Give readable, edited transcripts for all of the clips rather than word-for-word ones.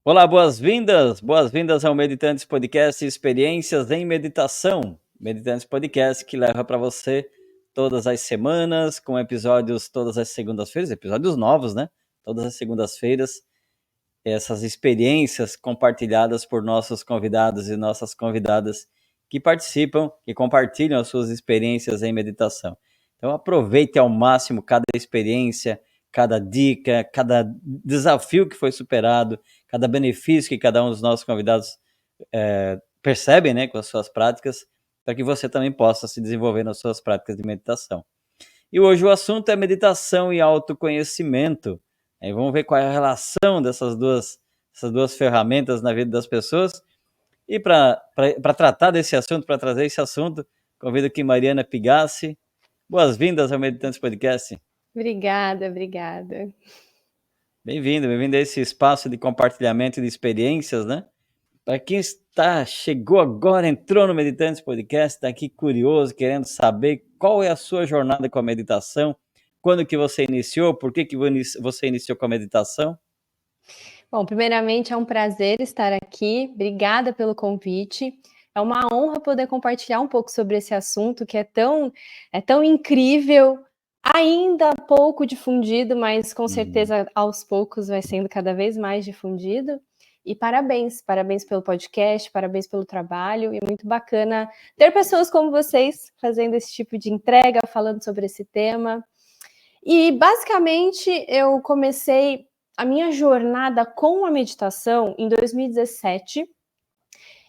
Olá, boas-vindas ao Meditantes Podcast Experiências em Meditação. Meditantes Podcast que leva para você todas as semanas, com episódios todas as segundas-feiras, episódios novos, né? Todas as segundas-feiras, essas experiências compartilhadas por nossos convidados e nossas convidadas que participam, que compartilham as suas experiências em meditação. Então aproveite ao máximo cada experiência, cada dica, cada desafio que foi superado, cada benefício que cada um dos nossos convidados percebem, né, com as suas práticas, para que você também possa se desenvolver nas suas práticas de meditação. E hoje o assunto é meditação e autoconhecimento. Aí vamos ver qual é a relação dessas duas ferramentas na vida das pessoas. E para tratar desse assunto, para trazer esse assunto, convido aqui Mariana Pigassi. Boas-vindas ao Meditantes Podcast. Obrigada. Bem-vindo a esse espaço de compartilhamento de experiências, né? Para quem chegou agora, entrou no Meditantes Podcast, está aqui curioso, querendo saber qual é a sua jornada com a meditação, quando que você iniciou, por que você iniciou com a meditação? Bom, primeiramente é um prazer estar aqui, obrigada pelo convite. É uma honra poder compartilhar um pouco sobre esse assunto que é tão incrível, ainda pouco difundido, mas com certeza aos poucos vai sendo cada vez mais difundido. E parabéns pelo podcast, parabéns pelo trabalho, e é muito bacana ter pessoas como vocês fazendo esse tipo de entrega, falando sobre esse tema. E basicamente eu comecei a minha jornada com a meditação em 2017.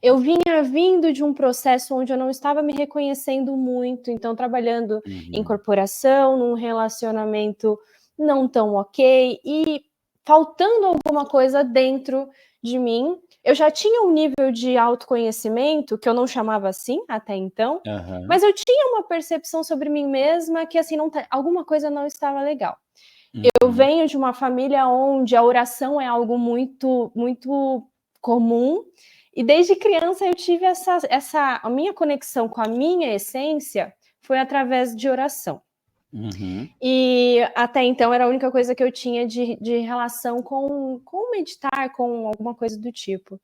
Eu vinha vindo de um processo onde eu não estava me reconhecendo muito, então trabalhando em corporação, num relacionamento não tão ok, e faltando alguma coisa dentro de mim. Eu já tinha um nível de autoconhecimento, que eu não chamava assim até então, mas eu tinha uma percepção sobre mim mesma que assim, alguma coisa não estava legal. Eu venho de uma família onde a oração é algo muito, muito comum, e desde criança eu tive a minha conexão com a minha essência foi através de oração. E até então era a única coisa que eu tinha de relação com meditar, com alguma coisa do tipo.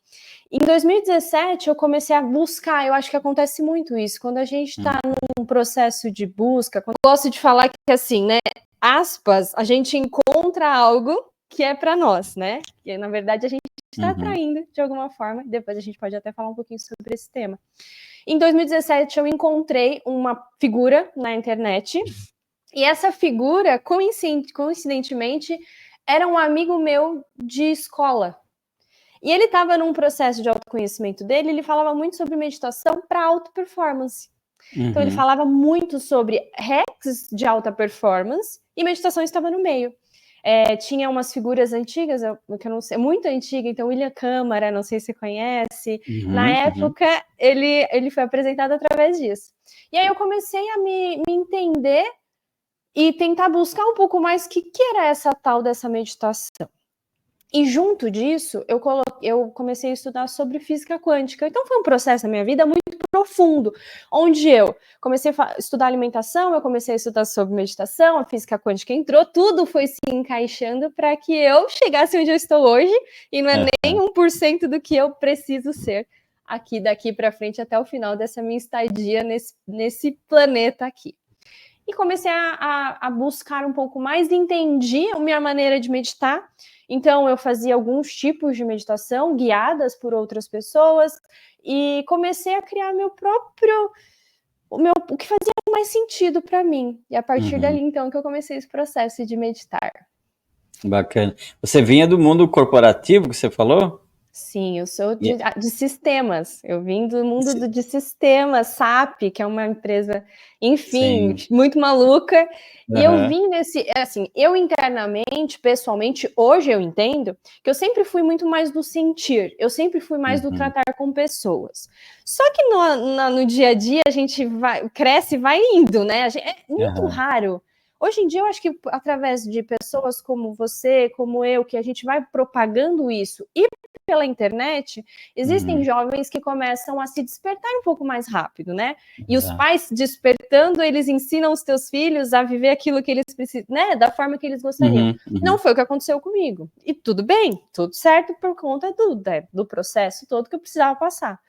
Em 2017 eu comecei a buscar, eu acho que acontece muito isso, quando a gente está num processo de busca, quando eu gosto de falar que assim, né, aspas, a gente encontra algo que é para nós, né? E na verdade a gente está atraindo de alguma forma, depois a gente pode até falar um pouquinho sobre esse tema. Em 2017 eu encontrei uma figura na internet, e essa figura, coincidentemente, era um amigo meu de escola. E ele estava num processo de autoconhecimento dele, ele falava muito sobre meditação para alta performance. Então ele falava muito sobre hacks de alta performance e meditação estava no meio. Tinha umas figuras antigas, que eu não sei, muito antiga, então William Câmara, não sei se você conhece. Na época, ele foi apresentado através disso. E aí eu comecei a me entender e tentar buscar um pouco mais o que era essa tal dessa meditação. E junto disso, eu comecei a estudar sobre física quântica. Então foi um processo na minha vida muito profundo, onde eu comecei a estudar alimentação, eu comecei a estudar sobre meditação, a física quântica entrou, tudo foi se encaixando para que eu chegasse onde eu estou hoje, e não é nem 1% do que eu preciso ser aqui daqui para frente até o final dessa minha estadia nesse planeta aqui. E comecei a buscar um pouco mais, entendi a minha maneira de meditar. Então, eu fazia alguns tipos de meditação guiadas por outras pessoas e comecei a criar o que fazia mais sentido para mim. E a partir dali, então, que eu comecei esse processo de meditar. Bacana. Você vinha do mundo corporativo, que você falou? Sim, eu sou de sistemas. Eu vim do mundo de sistemas, SAP, que é uma empresa, enfim, muito maluca. E eu vim eu internamente, pessoalmente, hoje eu entendo que eu sempre fui muito mais do sentir. Eu sempre fui mais do tratar com pessoas. Só que no dia a dia a gente cresce e vai indo, né? É muito raro. Hoje em dia, eu acho que através de pessoas como você, como eu, que a gente vai propagando isso e pela internet, existem Uhum. jovens que começam a se despertar um pouco mais rápido, né? E os Exato. pais despertando, eles ensinam os teus filhos a viver aquilo que eles precisam, né? Da forma que eles gostariam. Não foi o que aconteceu comigo. E tudo bem, tudo certo por conta do processo todo que eu precisava passar.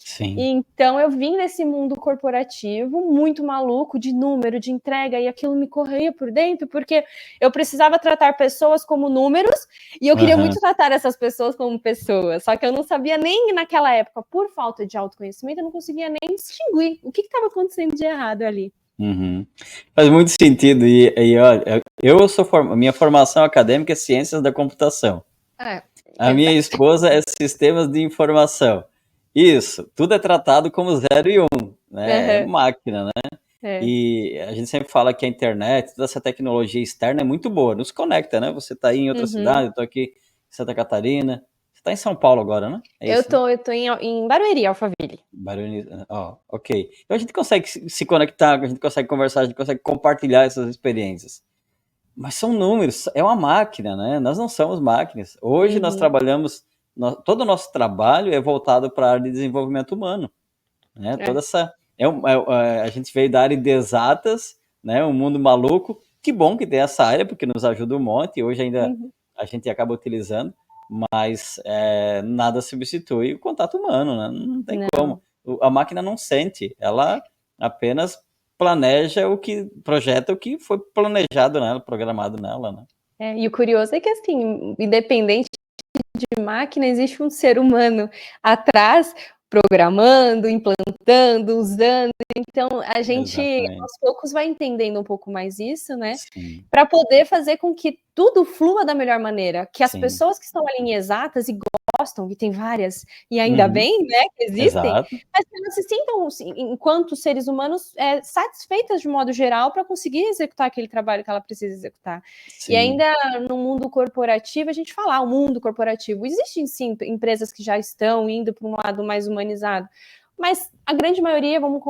Sim. Então eu vim nesse mundo corporativo muito maluco de número, de entrega, e aquilo me correia por dentro, porque eu precisava tratar pessoas como números e eu queria muito tratar essas pessoas como pessoas, só que eu não sabia nem naquela época, por falta de autoconhecimento, eu não conseguia nem distinguir o que estava acontecendo de errado ali. Faz muito sentido. E olha, minha formação acadêmica é ciências da computação. A minha esposa é sistemas de informação. Isso, tudo é tratado como 0 e 1, né? É máquina, né? E a gente sempre fala que a internet, toda essa tecnologia externa é muito boa, nos conecta, né? Você está aí em outra cidade, eu estou aqui em Santa Catarina. Você está em São Paulo agora, né? É eu isso, né? tô em Barueri, Alphaville. Barueri, ok. Então a gente consegue se conectar, a gente consegue conversar, a gente consegue compartilhar essas experiências. Mas são números, é uma máquina, né? Nós não somos máquinas. Hoje nós trabalhamos, todo o nosso trabalho é voltado para a área de desenvolvimento humano, né? Toda essa, a gente veio da área de exatas, né? Um mundo maluco. Que bom que tem essa área, porque nos ajuda um monte. Hoje ainda a gente acaba utilizando, mas nada substitui o contato humano, né? Não tem como. A máquina não sente, ela apenas projeta o que foi planejado nela, programado nela, né? E o curioso é que, assim, independente de máquina, existe um ser humano atrás, programando, implantando, usando. Então, a gente, aos poucos, vai entendendo um pouco mais isso, né? Para poder fazer com que tudo flua da melhor maneira, que as pessoas que estão ali em exatas e gostam, e tem várias, e ainda bem, né, que existem, mas que elas se sintam, enquanto seres humanos, satisfeitas de modo geral para conseguir executar aquele trabalho que ela precisa executar. E ainda no mundo corporativo, a gente fala, o mundo corporativo, existem sim empresas que já estão indo para um lado mais humanizado, mas a grande maioria, vamos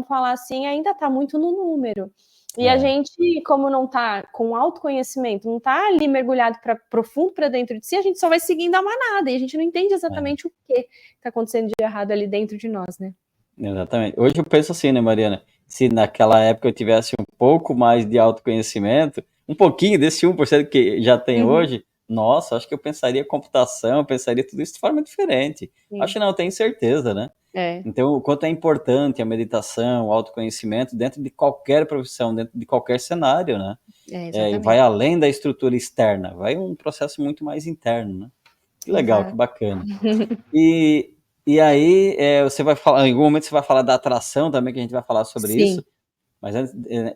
falar assim, ainda está muito no número. E a gente, como não está com autoconhecimento, não está ali mergulhado profundo para dentro de si, a gente só vai seguindo a manada, e a gente não entende exatamente o que está acontecendo de errado ali dentro de nós, né? Exatamente. Hoje eu penso assim, né, Mariana? Se naquela época eu tivesse um pouco mais de autoconhecimento, um pouquinho desse 1% que já tem hoje, nossa, acho que eu pensaria computação, eu pensaria tudo isso de forma diferente. Acho que não, tenho certeza, né? Então, o quanto é importante a meditação, o autoconhecimento dentro de qualquer profissão, dentro de qualquer cenário, né? E vai além da estrutura externa, vai um processo muito mais interno, né? Que legal, que bacana. E aí, você vai falar, em algum momento você vai falar da atração também, que a gente vai falar sobre isso, mas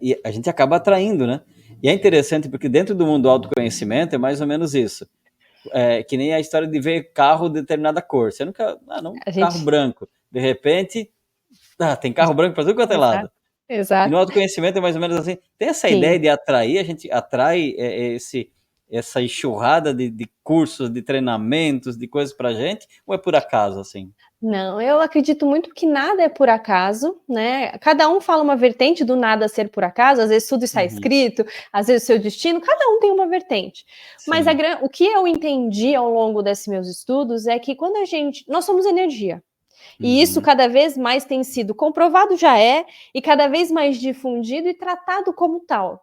e a gente acaba atraindo, né? E é interessante porque dentro do mundo do autoconhecimento é mais ou menos isso. Que nem a história de ver carro de determinada cor. Você nunca, carro branco. De repente, tem carro branco para tudo quanto é lado. E no autoconhecimento é mais ou menos assim. Tem essa ideia de atrair, a gente atrai essa enxurrada de cursos, de treinamentos, de coisas pra gente, ou é por acaso, assim? Não, eu acredito muito que nada é por acaso, né? Cada um fala uma vertente do nada ser por acaso, às vezes tudo está escrito, às vezes o seu destino, cada um tem uma vertente. Mas o que eu entendi ao longo desses meus estudos é que quando nós somos energia. E isso cada vez mais tem sido comprovado, e cada vez mais difundido e tratado como tal.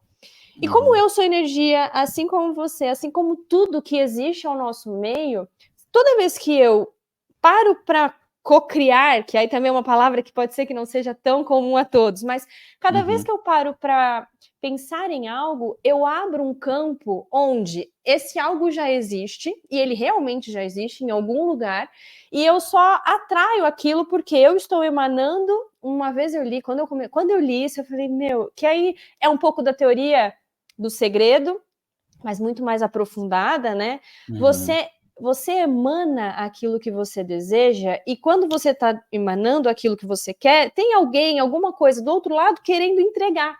E como eu sou energia, assim como você, assim como tudo que existe ao nosso meio, toda vez que eu paro para cocriar, que aí também é uma palavra que pode ser que não seja tão comum a todos, mas cada vez que eu paro para pensar em algo, eu abro um campo onde esse algo já existe, e ele realmente já existe em algum lugar, e eu só atraio aquilo porque eu estou emanando. Uma vez eu li, quando eu li isso, eu falei, que aí é um pouco da teoria do segredo, mas muito mais aprofundada, né? Você emana aquilo que você deseja, e quando você está emanando aquilo que você quer, tem alguém, alguma coisa do outro lado querendo entregar.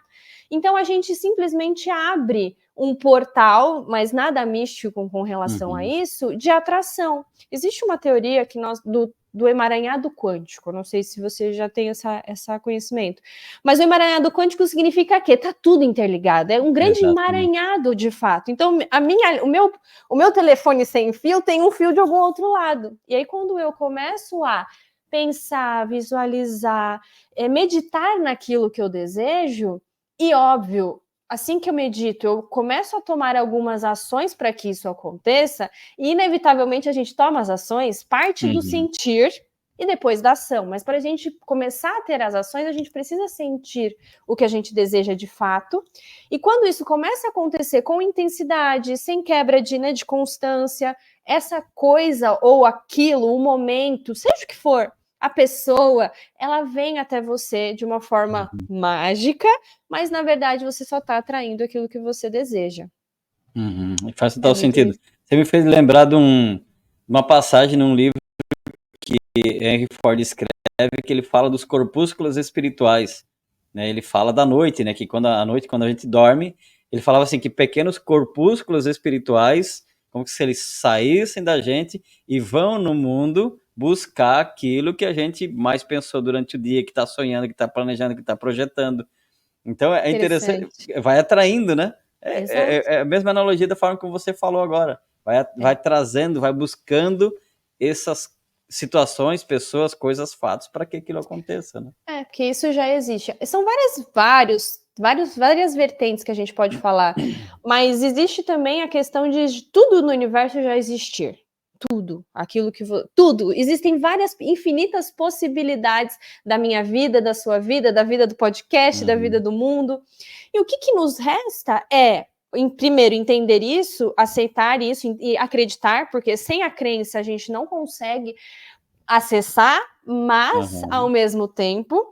Então a gente simplesmente abre um portal, mas nada místico com relação a isso, de atração. Existe uma teoria que do emaranhado quântico. Não sei se você já tem essa conhecimento. Mas o emaranhado quântico significa que está tudo interligado. É um grande emaranhado, de fato. Então, o meu telefone sem fio tem um fio de algum outro lado. E aí, quando eu começo a pensar, visualizar, meditar naquilo que eu desejo, e óbvio, assim que eu medito, eu começo a tomar algumas ações para que isso aconteça, e inevitavelmente a gente toma as ações, parte do sentir e depois da ação. Mas para a gente começar a ter as ações, a gente precisa sentir o que a gente deseja de fato. E quando isso começa a acontecer com intensidade, sem quebra de constância, essa coisa ou aquilo, o momento, seja o que for, a pessoa, ela vem até você de uma forma mágica, mas na verdade você só está atraindo aquilo que você deseja. Faz total sentido. Você me fez lembrar de uma passagem num livro que Henry Ford escreve, que ele fala dos corpúsculos espirituais, né? Ele fala da noite, né? Que à noite, quando a gente dorme, ele falava assim que pequenos corpúsculos espirituais, como se eles saíssem da gente e vão no mundo buscar aquilo que a gente mais pensou durante o dia, que está sonhando, que está planejando, que está projetando. Então é interessante, vai atraindo, né? É a mesma analogia da forma como você falou agora. Vai trazendo, vai buscando essas situações, pessoas, coisas, fatos para que aquilo aconteça, né? Porque isso já existe. São várias vertentes que a gente pode falar, mas existe também a questão de tudo no universo já existir. Tudo, tudo. Existem infinitas possibilidades da minha vida, da sua vida, da vida do podcast, da vida do mundo. E o que nos resta é, primeiro, entender isso, aceitar isso e acreditar, porque sem a crença a gente não consegue acessar, mas, ao mesmo tempo,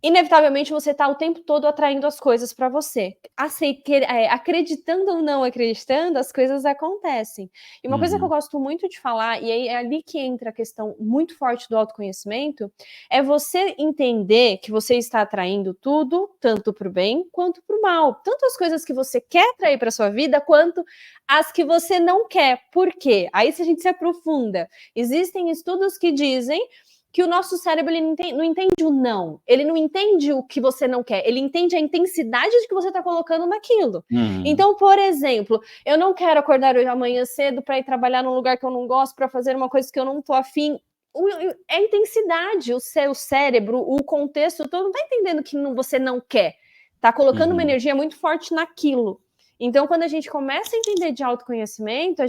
inevitavelmente você está o tempo todo atraindo as coisas para você. Acreditando ou não acreditando, as coisas acontecem. E uma coisa que eu gosto muito de falar, e aí é ali que entra a questão muito forte do autoconhecimento, é você entender que você está atraindo tudo, tanto para o bem quanto para o mal. Tanto as coisas que você quer atrair para sua vida, quanto as que você não quer. Por quê? Aí se a gente se aprofunda, existem estudos que dizem que o nosso cérebro ele não entende o não, ele não entende o que você não quer, ele entende a intensidade de que você está colocando naquilo. Então, por exemplo, eu não quero acordar hoje amanhã cedo para ir trabalhar num lugar que eu não gosto, para fazer uma coisa que eu não estou afim. É intensidade, o seu cérebro, o contexto todo não está entendendo que você não quer, está colocando uma energia muito forte naquilo. Então, quando a gente começa a entender de autoconhecimento,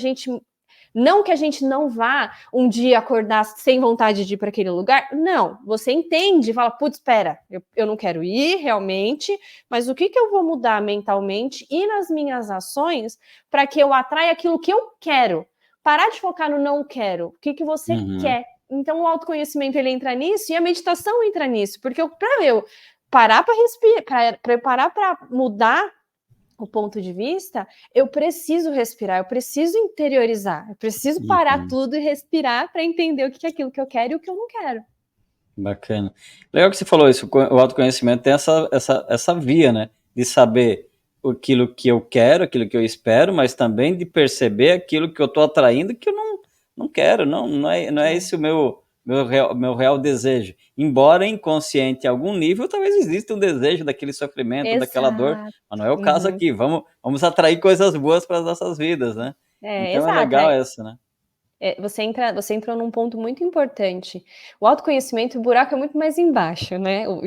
não que a gente não vá um dia acordar sem vontade de ir para aquele lugar, não. Você entende, fala, putz, espera, eu não quero ir realmente, mas o que eu vou mudar mentalmente e nas minhas ações para que eu atraia aquilo que eu quero? Parar de focar no não quero, o que você quer. Então o autoconhecimento ele entra nisso e a meditação entra nisso, porque para eu parar para respirar, para eu parar para mudar o ponto de vista, eu preciso respirar, eu preciso interiorizar, eu preciso parar tudo e respirar para entender o que é aquilo que eu quero e o que eu não quero. Bacana. Legal que você falou isso, o autoconhecimento tem essa via, né, de saber aquilo que eu quero, aquilo que eu espero, mas também de perceber aquilo que eu estou atraindo que eu não quero, não é esse o meu real desejo. Embora inconsciente em algum nível, talvez exista um desejo daquele sofrimento, daquela dor, mas não é o caso aqui. Vamos atrair coisas boas para as nossas vidas, né? Então é legal essa, né? Você entrou num ponto muito importante. O autoconhecimento, o buraco é muito mais embaixo, né? O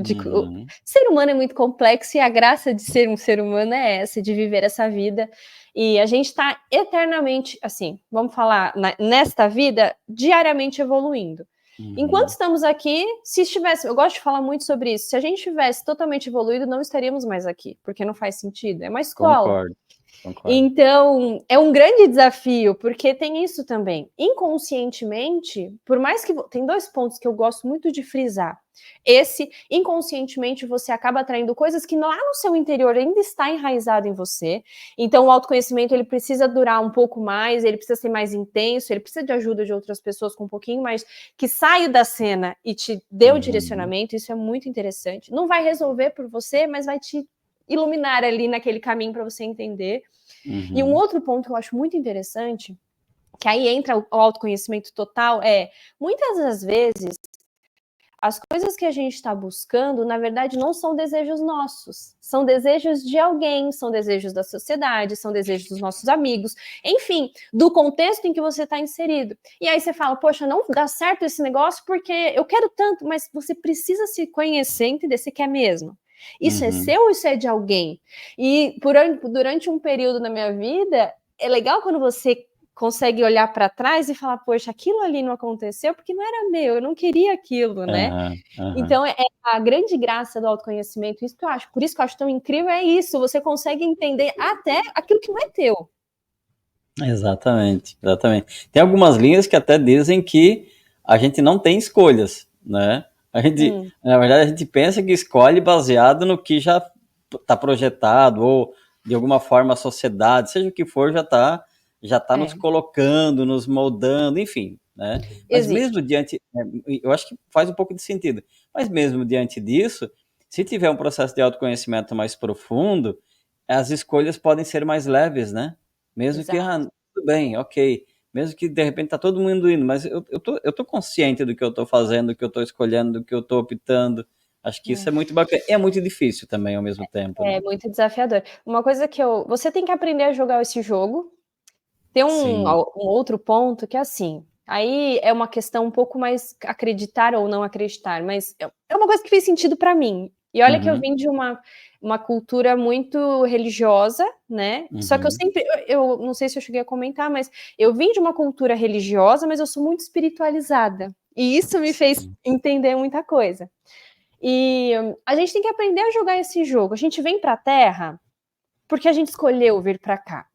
ser humano é muito complexo e a graça de ser um ser humano é essa, de viver essa vida. E a gente está eternamente, assim, vamos falar, nesta vida, diariamente evoluindo. Enquanto estamos aqui, eu gosto de falar muito sobre isso, se a gente tivesse totalmente evoluído, não estaríamos mais aqui, porque não faz sentido, é uma escola. Concordo. Então, é um grande desafio, porque tem isso também. Inconscientemente, por mais que... Tem 2 pontos que eu gosto muito de frisar. Inconscientemente, você acaba atraindo coisas que lá no seu interior ainda está enraizado em você. Então, o autoconhecimento, ele precisa durar um pouco mais, ele precisa ser mais intenso, ele precisa de ajuda de outras pessoas com um pouquinho mais... que saia da cena e te dê o direcionamento. Isso é muito interessante. Não vai resolver por você, mas vai te iluminar ali naquele caminho para você entender. E um outro ponto que eu acho muito interessante, que aí entra o autoconhecimento total, muitas das vezes as coisas que a gente está buscando, na verdade, não são desejos nossos, são desejos de alguém, são desejos da sociedade, são desejos dos nossos amigos, enfim, do contexto em que você está inserido. E aí você fala, poxa, não dá certo esse negócio porque eu quero tanto, mas você precisa se conhecer, entender se quer mesmo. Isso é seu ou isso é de alguém? E durante um período na minha vida, é legal quando você consegue olhar para trás e falar, poxa, aquilo ali não aconteceu porque não era meu, eu não queria aquilo, né? Então, é a grande graça do autoconhecimento, isso que eu acho, por isso que eu acho tão incrível, é isso, você consegue entender até aquilo que não é teu. Exatamente, exatamente. Tem algumas linhas que até dizem que a gente não tem escolhas, né? Na verdade, a gente pensa que escolhe baseado no que já está projetado, ou de alguma forma a sociedade, seja o que for, já tá nos colocando, nos moldando, enfim, né? Mas mesmo diante, eu acho que faz um pouco de sentido, mas mesmo diante disso, se tiver um processo de autoconhecimento mais profundo, as escolhas podem ser mais leves, né? Mesmo que, tudo bem, ok. Mesmo que de repente tá todo mundo indo, mas eu tô consciente do que eu tô fazendo, do que eu tô escolhendo, do que eu tô optando. Acho que isso é muito bacana. E é muito difícil também ao mesmo tempo, né? É muito desafiador. Uma coisa você tem que aprender a jogar esse jogo. Tem um outro ponto que é assim, aí é uma questão um pouco mais acreditar ou não acreditar, mas é uma coisa que fez sentido para mim. E olha que eu vim de uma cultura muito religiosa, né? Só que eu não sei se eu cheguei a comentar, mas eu vim de uma cultura religiosa, mas eu sou muito espiritualizada. E isso me fez entender muita coisa. E a gente tem que aprender a jogar esse jogo. A gente vem para a Terra porque a gente escolheu vir para cá.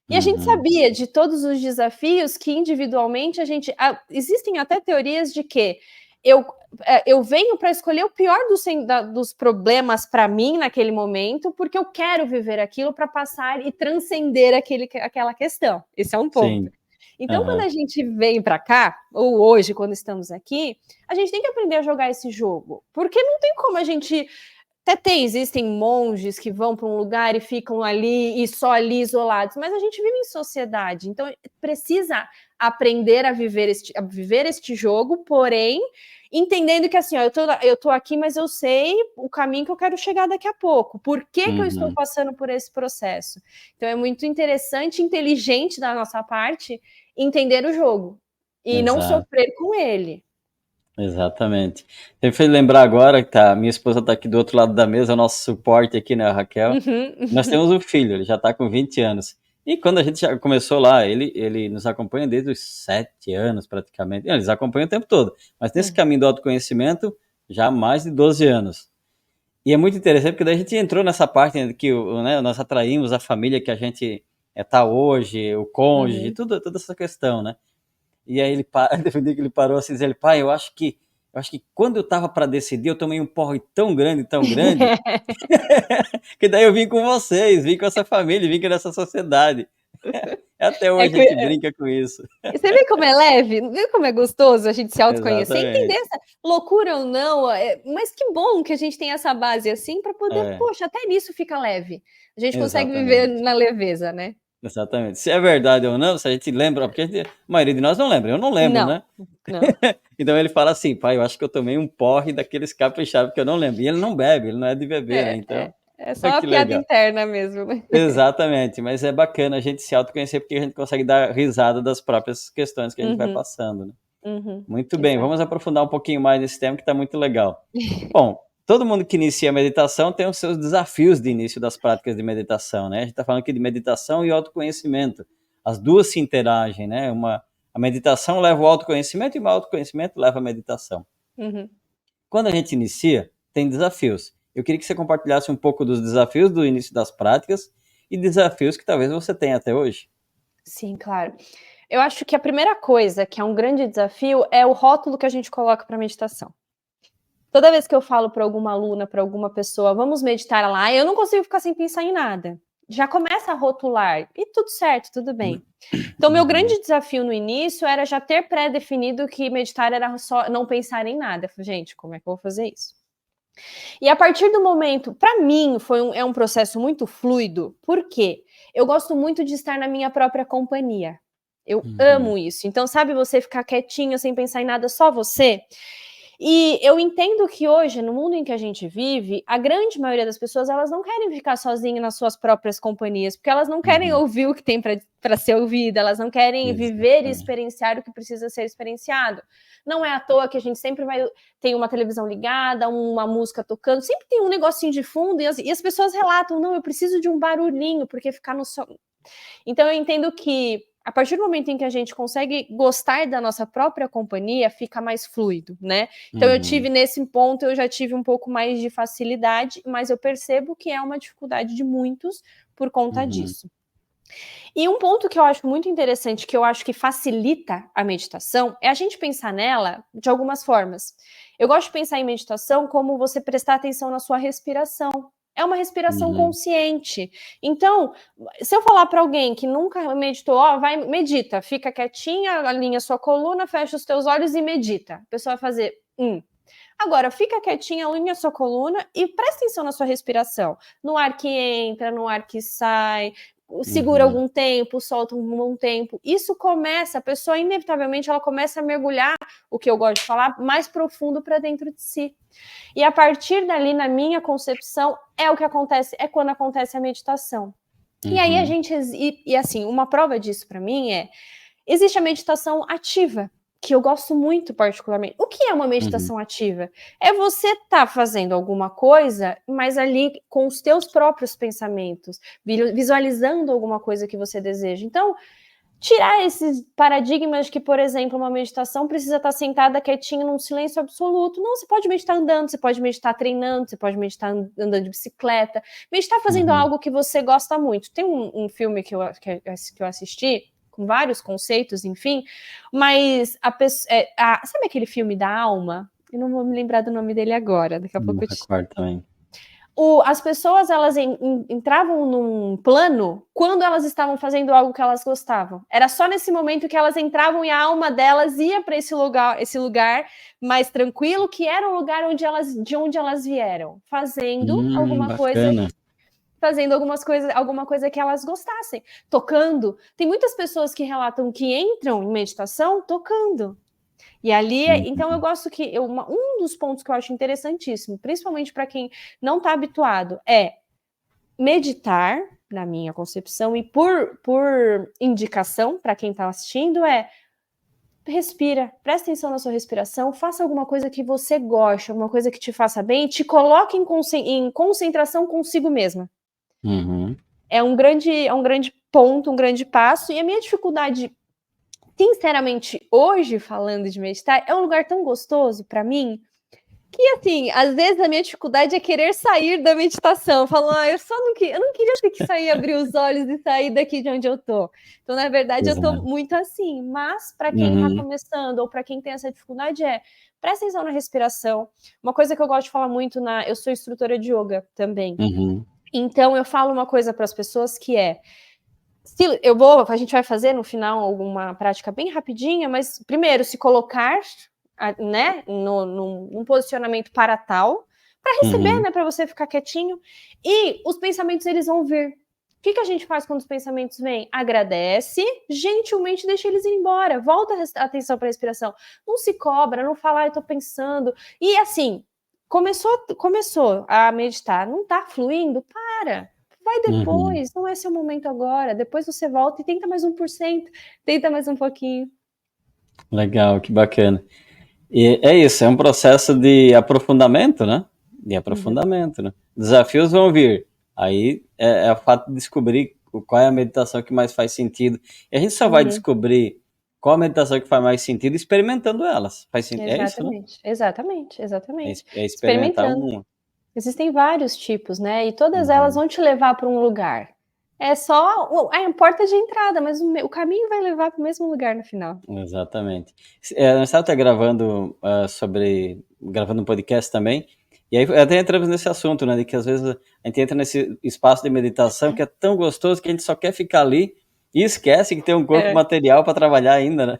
E a gente sabia de todos os desafios que individualmente existem até teorias de que eu venho para escolher o pior dos problemas para mim naquele momento, porque eu quero viver aquilo para passar e transcender aquela questão. Esse é um ponto. Então, quando a gente vem para cá, ou hoje, quando estamos aqui, a gente tem que aprender a jogar esse jogo, porque não tem como a gente existem monges que vão para um lugar e ficam ali e só ali isolados, mas a gente vive em sociedade, então precisa aprender a viver este jogo, porém entendendo que assim, ó, eu tô aqui, mas eu sei o caminho que eu quero chegar daqui a pouco. Por que eu estou passando por esse processo? Então é muito interessante, inteligente da nossa parte entender o jogo e não sofrer com ele. Exatamente. Você fez lembrar agora que minha esposa está aqui do outro lado da mesa, o nosso suporte aqui, né, a Raquel. Nós temos um filho, ele já está com 20 anos. E quando a gente já começou lá, ele nos acompanha desde os 7 anos, praticamente. Eles acompanham o tempo todo. Mas nesse caminho do autoconhecimento, já há mais de 12 anos. E é muito interessante, porque daí a gente entrou nessa parte que né, nós atraímos a família que a gente está hoje, o cônjuge, toda essa questão, né? E aí ele parou assim, dizendo, pai, eu acho que quando eu tava para decidir, eu tomei um porre tão grande, que daí eu vim com vocês, vim com essa família, vim com essa sociedade. Até hoje a gente brinca com isso. Você vê como é leve? Vê como é gostoso a gente se autoconhecer, entender essa loucura ou não, mas que bom que a gente tem essa base assim para poder, poxa, até nisso fica leve. A gente consegue viver na leveza, né? Exatamente. Se é verdade ou não, se a gente lembra, porque a maioria de nós não lembra, eu não lembro, né? Não. Então ele fala assim, pai, eu acho que eu tomei um porre daqueles caprichados que eu não lembro. E ele não bebe, ele não é de beber, né? Então, é só uma que piada legal. interna mesmo, né? Exatamente, mas é bacana a gente se autoconhecer porque a gente consegue dar risada das próprias questões que a gente vai passando, né? Muito bem, vamos aprofundar um pouquinho mais nesse tema que está muito legal. Bom, todo mundo que inicia a meditação tem os seus desafios de início das práticas de meditação, né? A gente está falando aqui de meditação e autoconhecimento. As duas se interagem, né? A meditação leva ao autoconhecimento e o autoconhecimento leva à meditação. Quando a gente inicia, tem desafios. Eu queria que você compartilhasse um pouco dos desafios do início das práticas e desafios que talvez você tenha até hoje. Sim, claro. Eu acho que a primeira coisa, que é um grande desafio, é o rótulo que a gente coloca para meditação. Toda vez que eu falo para alguma aluna, para alguma pessoa, vamos meditar lá, eu não consigo ficar sem pensar em nada. Já começa a rotular, e tudo certo, tudo bem. Então, meu grande desafio no início era já ter pré-definido que meditar era só não pensar em nada. Eu falei, gente, como é que eu vou fazer isso? E a partir do momento, para mim, é um processo muito fluido, por quê? Eu gosto muito de estar na minha própria companhia. Eu amo isso. Então, sabe você ficar quietinho, sem pensar em nada, só você? E eu entendo que hoje, no mundo em que a gente vive, a grande maioria das pessoas, elas não querem ficar sozinhas nas suas próprias companhias, porque elas não querem ouvir o que tem para ser ouvido, elas não querem viver e experienciar o que precisa ser experienciado. Não é à toa que a gente sempre tem uma televisão ligada, uma música tocando, sempre tem um negocinho de fundo, e as pessoas relatam, não, eu preciso de um barulhinho, porque ficar no som... Então eu entendo que a partir do momento em que a gente consegue gostar da nossa própria companhia, fica mais fluido, né? Então eu tive nesse ponto, eu já tive um pouco mais de facilidade, mas eu percebo que é uma dificuldade de muitos por conta disso. E um ponto que eu acho muito interessante, que eu acho que facilita a meditação, é a gente pensar nela de algumas formas. Eu gosto de pensar em meditação como você prestar atenção na sua respiração. É uma respiração consciente. Então, se eu falar para alguém que nunca meditou, medita, fica quietinha, alinha sua coluna, fecha os teus olhos e medita. A pessoa vai fazer, Agora, fica quietinha, alinha sua coluna e presta atenção na sua respiração. No ar que entra, no ar que sai, segura algum tempo, solta um tempo. Isso começa, a pessoa inevitavelmente ela começa a mergulhar, o que eu gosto de falar, mais profundo para dentro de si. E a partir dali, na minha concepção, é o que acontece, é quando acontece a meditação. E aí a gente, assim, uma prova disso para mim existe a meditação ativa, que eu gosto muito particularmente. O que é uma meditação ativa? É você estar fazendo alguma coisa, mas ali com os teus próprios pensamentos, visualizando alguma coisa que você deseja. Então, tirar esses paradigmas de que, por exemplo, uma meditação precisa estar sentada quietinha num silêncio absoluto. Não, você pode meditar andando, você pode meditar treinando, você pode meditar andando de bicicleta, meditar fazendo algo que você gosta muito. Tem um filme que eu assisti, com vários conceitos, enfim, mas sabe aquele filme da alma? Eu não vou me lembrar do nome dele agora, daqui a pouco eu te... recordo também. As pessoas, elas entravam num plano quando elas estavam fazendo algo que elas gostavam. Era só nesse momento que elas entravam e a alma delas ia para esse lugar mais tranquilo, que era o lugar de onde elas vieram, fazendo alguma coisa, alguma coisa que elas gostassem, tocando. Tem muitas pessoas que relatam que entram em meditação tocando. E ali, então eu gosto que um dos pontos que eu acho interessantíssimo, principalmente para quem não está habituado, é meditar, na minha concepção, e por indicação para quem está assistindo, respira, presta atenção na sua respiração, faça alguma coisa que você goste, alguma coisa que te faça bem, e te coloque em concentração consigo mesma. É um grande ponto, um grande passo, e a minha dificuldade, sinceramente, hoje, falando de meditar, é um lugar tão gostoso para mim, que, assim, às vezes a minha dificuldade é querer sair da meditação. Eu falo, eu não queria ter que sair, abrir os olhos e sair daqui de onde eu tô. Então, na verdade, eu tô muito assim. Mas, para quem tá começando, ou para quem tem essa dificuldade, presta atenção na respiração. Uma coisa que eu gosto de falar muito, eu sou instrutora de yoga também. Então, eu falo uma coisa para as pessoas que a gente vai fazer no final alguma prática bem rapidinha, mas primeiro se colocar, né, num posicionamento para receber, né, para você ficar quietinho, e os pensamentos eles vão vir. O que a gente faz quando os pensamentos vêm? Agradece, gentilmente deixa eles ir embora, volta a atenção para a respiração, não se cobra, não fala, eu tô pensando, e assim, começou a meditar, não tá fluindo, vai depois, não é seu momento agora. Depois você volta e tenta mais 1%, tenta mais um pouquinho. Legal, que bacana. E é isso, é um processo de aprofundamento, né? Né? Desafios vão vir. Aí é o fato de descobrir qual é a meditação que mais faz sentido. E a gente só vai descobrir qual a meditação que faz mais sentido experimentando elas. Faz sentido? É isso, né? Exatamente. É experimentar uma. Existem vários tipos, né? E todas elas vão te levar para um lugar. É só a porta de entrada, mas o caminho vai levar para o mesmo lugar no final. Exatamente. Nós estávamos gravando gravando um podcast também, e aí até entramos nesse assunto, né? De que às vezes a gente entra nesse espaço de meditação que é tão gostoso que a gente só quer ficar ali e esquece que tem um corpo material para trabalhar ainda, né?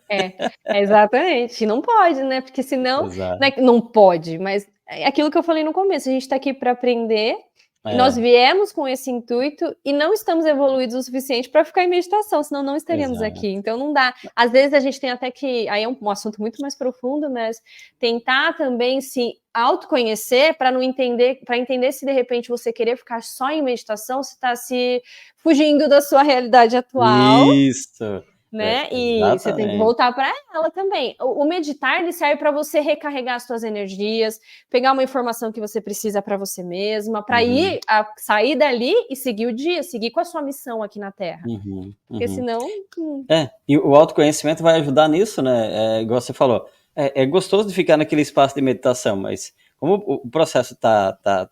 Exatamente. Não pode, né? Porque senão não pode, mas é aquilo que eu falei no começo, a gente está aqui para aprender Nós viemos com esse intuito e não estamos evoluídos o suficiente para ficar em meditação, senão não estaríamos aqui. Então não dá. Às vezes a gente tem até que, aí é um assunto muito mais profundo, mas tentar também se autoconhecer para não entender, para entender se de repente você querer ficar só em meditação, você está se fugindo da sua realidade atual. Isso. Né? E você tem que voltar para ela também. O meditar ele serve para você recarregar as suas energias, pegar uma informação que você precisa para você mesma, para ir sair dali e seguir o dia, seguir com a sua missão aqui na Terra. Porque senão. E o autoconhecimento vai ajudar nisso, né? Igual você falou. É gostoso de ficar naquele espaço de meditação, mas como o processo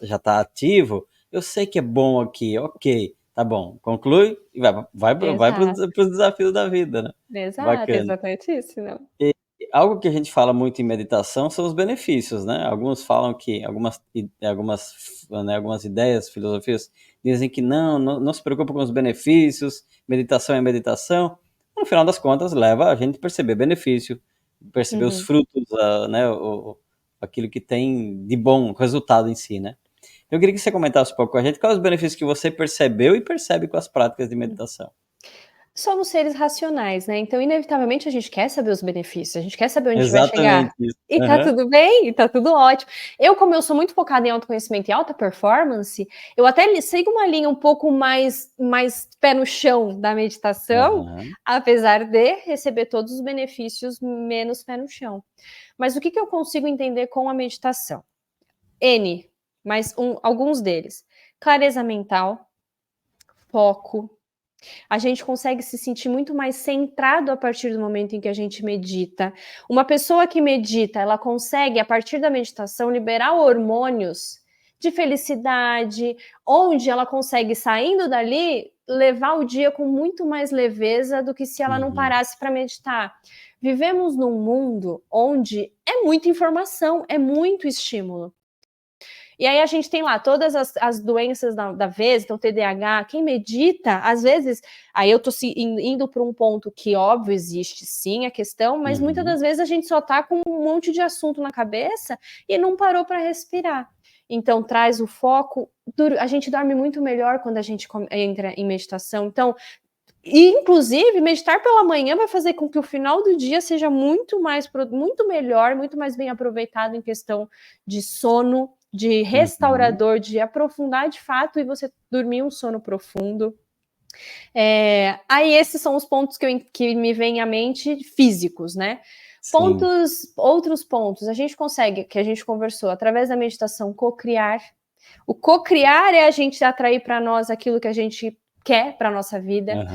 já está ativo, eu sei que é bom aqui, ok. Tá bom, conclui e vai para os desafios da vida, né? Exato, bacana. Exatamente isso, não? E algo que a gente fala muito em meditação são os benefícios, né? Alguns falam que, algumas ideias, filosofias, dizem que não se preocupa com os benefícios, meditação é meditação. No final das contas, leva a gente a perceber benefício, perceber os frutos, né? Aquilo que tem de bom, o resultado em si, né? Eu queria que você comentasse um pouco com a gente quais os benefícios que você percebeu e percebe com as práticas de meditação. Somos seres racionais, né? Então, inevitavelmente, a gente quer saber os benefícios, a gente quer saber onde vai chegar. Isso. E tá tudo bem, e tá tudo ótimo. Como eu sou muito focada em autoconhecimento e alta performance, eu até sigo uma linha um pouco mais pé no chão da meditação, apesar de receber todos os benefícios menos pé no chão. Mas o que eu consigo entender com a meditação? Mas alguns deles. Clareza mental, foco. A gente consegue se sentir muito mais centrado a partir do momento em que a gente medita. Uma pessoa que medita, ela consegue, a partir da meditação, liberar hormônios de felicidade, onde ela consegue, saindo dali, levar o dia com muito mais leveza do que se ela não parasse para meditar. Vivemos num mundo onde é muita informação, é muito estímulo. E aí a gente tem lá todas as doenças da vez, então TDAH, quem medita, às vezes, aí eu tô indo para um ponto que, óbvio, existe sim a questão, mas muitas das vezes a gente só tá com um monte de assunto na cabeça e não parou para respirar. Então traz o foco, a gente dorme muito melhor quando a gente entra em meditação, então, inclusive, meditar pela manhã vai fazer com que o final do dia seja muito melhor, muito mais bem aproveitado em questão de sono, de restaurador, de aprofundar de fato e você dormir um sono profundo. Aí esses são os pontos que me vêm à mente físicos, né? Outros pontos, a gente consegue, que a gente conversou, através da meditação, cocriar. O cocriar é a gente atrair para nós aquilo que a gente quer para a nossa vida.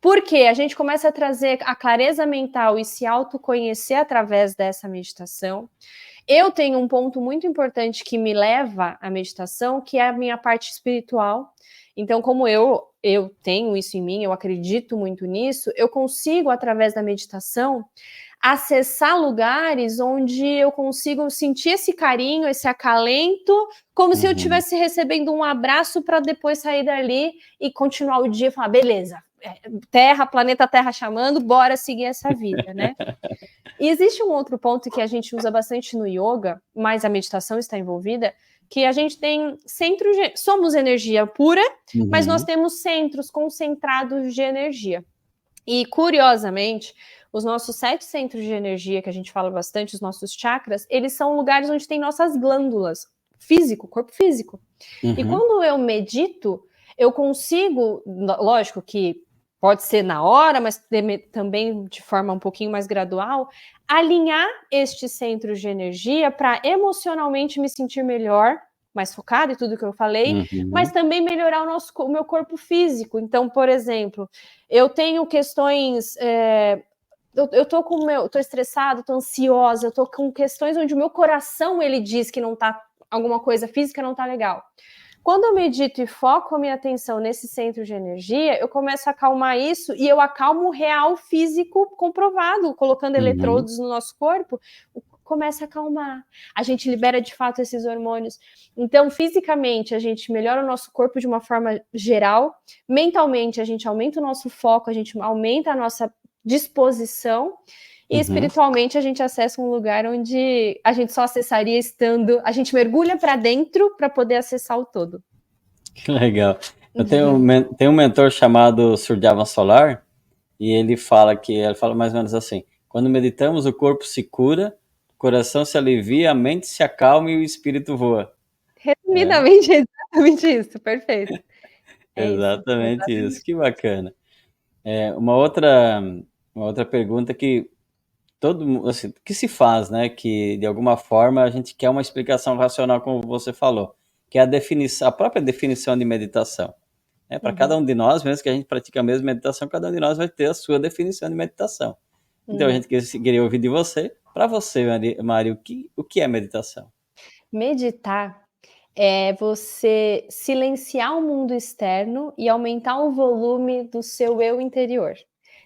Porque a gente começa a trazer a clareza mental e se autoconhecer através dessa meditação. Eu tenho um ponto muito importante que me leva à meditação, que é a minha parte espiritual. Então, como eu tenho isso em mim, eu acredito muito nisso, eu consigo, através da meditação, acessar lugares onde eu consigo sentir esse carinho, esse acalento, como se eu estivesse recebendo um abraço para depois sair dali e continuar o dia e falar, beleza, planeta Terra chamando, bora seguir essa vida, né? E existe um outro ponto que a gente usa bastante no yoga, mas a meditação está envolvida, que a gente tem centros, somos energia pura, mas nós temos centros concentrados de energia. E, curiosamente, os nossos 7 centros de energia, que a gente fala bastante, os nossos chakras, eles são lugares onde tem nossas glândulas, corpo físico. E quando eu medito, eu consigo, lógico que pode ser na hora, mas também de forma um pouquinho mais gradual, alinhar estes centros de energia para emocionalmente me sentir melhor, mais focada em tudo que eu falei, mas também melhorar o meu corpo físico. Então, por exemplo, eu tenho questões... eu tô estressada, tô ansiosa, eu tô com questões onde o meu coração, ele diz que não tá... alguma coisa física não tá legal. Quando eu medito e foco a minha atenção nesse centro de energia, eu começo a acalmar isso e eu acalmo o real físico comprovado, colocando eletrodos no nosso corpo, começa a acalmar. A gente libera de fato esses hormônios. Então, fisicamente, a gente melhora o nosso corpo de uma forma geral, mentalmente, a gente aumenta o nosso foco, a gente aumenta a nossa disposição. E espiritualmente a gente acessa um lugar onde a gente só acessaria estando... A gente mergulha para dentro para poder acessar o todo. Que legal. Eu tenho um mentor chamado Surjavan Solar, e ele fala mais ou menos assim: quando meditamos, o corpo se cura, o coração se alivia, a mente se acalma e o espírito voa. Resumidamente, é exatamente isso, perfeito. É isso, Exatamente isso, exatamente. que bacana. Uma outra pergunta que todo mundo, assim, que se faz, né? Que de alguma forma a gente quer uma explicação racional, como você falou, que é a própria definição de meditação. Para cada um de nós, mesmo que a gente pratique a mesma meditação, cada um de nós vai ter a sua definição de meditação. Então a gente queria ouvir de você. Para você, Mari, o que é meditação? Meditar é você silenciar o mundo externo e aumentar o volume do seu eu interior. Uhum.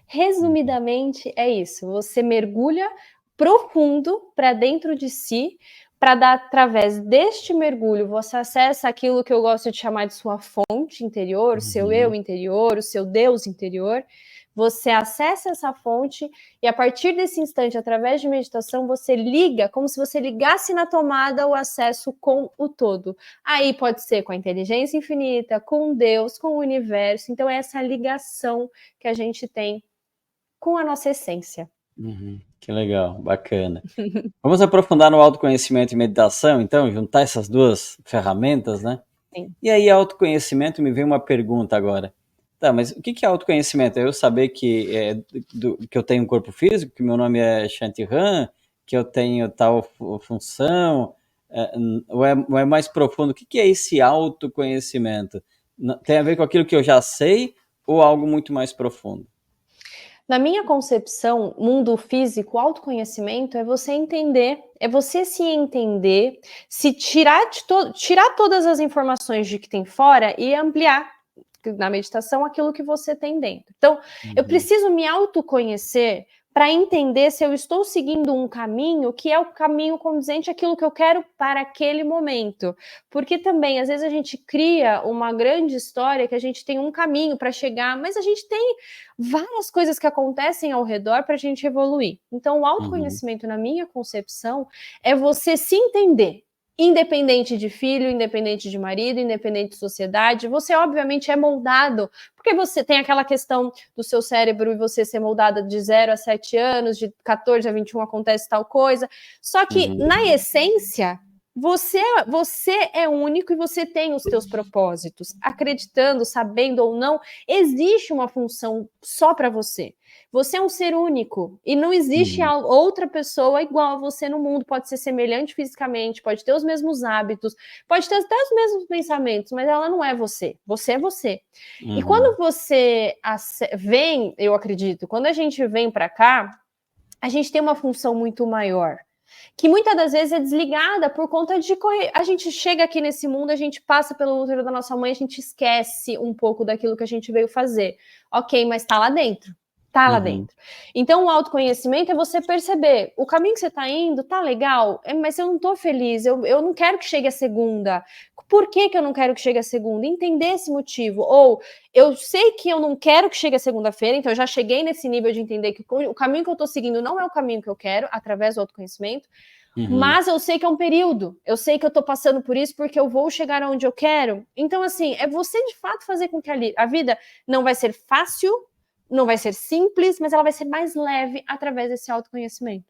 Resumidamente, é isso. Você mergulha profundo para dentro de si, para dar através deste mergulho, você acessa aquilo que eu gosto de chamar de sua fonte interior, o seu eu Uhum. interior, o seu Deus interior. Você acessa essa fonte e a partir desse instante, através de meditação, você liga, como se você ligasse na tomada o acesso com o todo. Aí pode ser com a inteligência infinita, com Deus, com o universo. Então é essa ligação que a gente tem com a nossa essência. Uhum. Que legal, bacana. Vamos aprofundar no autoconhecimento e meditação, então, juntar essas duas ferramentas, né? Sim. E aí, autoconhecimento, me vem uma pergunta agora. Tá, mas o que é autoconhecimento? É eu saber que eu tenho um corpo físico, que meu nome é Shantiran, que eu tenho tal função, ou é mais profundo? O que é esse autoconhecimento? Tem a ver com aquilo que eu já sei ou algo muito mais profundo? Na minha concepção, mundo físico, autoconhecimento é você entender, é você se entender, se tirar todas as informações de que tem fora e ampliar na meditação aquilo que você tem dentro. Então, eu Uhum, preciso me autoconhecer para entender se eu estou seguindo um caminho que é o caminho condizente àquilo que eu quero para aquele momento. Porque também, às vezes, a gente cria uma grande história que a gente tem um caminho para chegar, mas a gente tem várias coisas que acontecem ao redor para a gente evoluir. Então, o uhum, autoconhecimento, na minha concepção, é você se entender. Independente de filho, independente de marido, independente de sociedade, você obviamente é moldado, porque você tem aquela questão do seu cérebro e você ser moldada de 0 a 7 anos, de 14 a 21 acontece tal coisa. Só que, uhum, na essência, você é único e você tem os teus propósitos. Acreditando, sabendo ou não, existe uma função só para você. Você é um ser único e não existe uhum, outra pessoa igual a você no mundo. Pode ser semelhante fisicamente, pode ter os mesmos hábitos, pode ter até os mesmos pensamentos, mas ela não é você. Você é você. E uhum, quando você vem, eu acredito, quando a gente vem para cá, a gente tem uma função muito maior, que muitas das vezes é desligada por conta de correr. A gente chega aqui nesse mundo, a gente passa pelo útero da nossa mãe, a gente esquece um pouco daquilo que a gente veio fazer. Ok, mas tá lá dentro. Tá lá uhum, dentro. Então, o autoconhecimento é você perceber o caminho que você tá indo, tá legal, mas eu não tô feliz, eu não quero que chegue a segunda. Por que, que eu não quero que chegue a segunda? Entender esse motivo. Ou eu sei que eu não quero que chegue a segunda-feira, então eu já cheguei nesse nível de entender que o caminho que eu tô seguindo não é o caminho que eu quero, através do autoconhecimento. uhum. Mas eu sei que é um período, eu sei que eu tô passando por isso porque eu vou chegar onde eu quero. Então, assim, é você de fato fazer com que a vida não vai ser fácil, não vai ser simples, mas ela vai ser mais leve através desse autoconhecimento.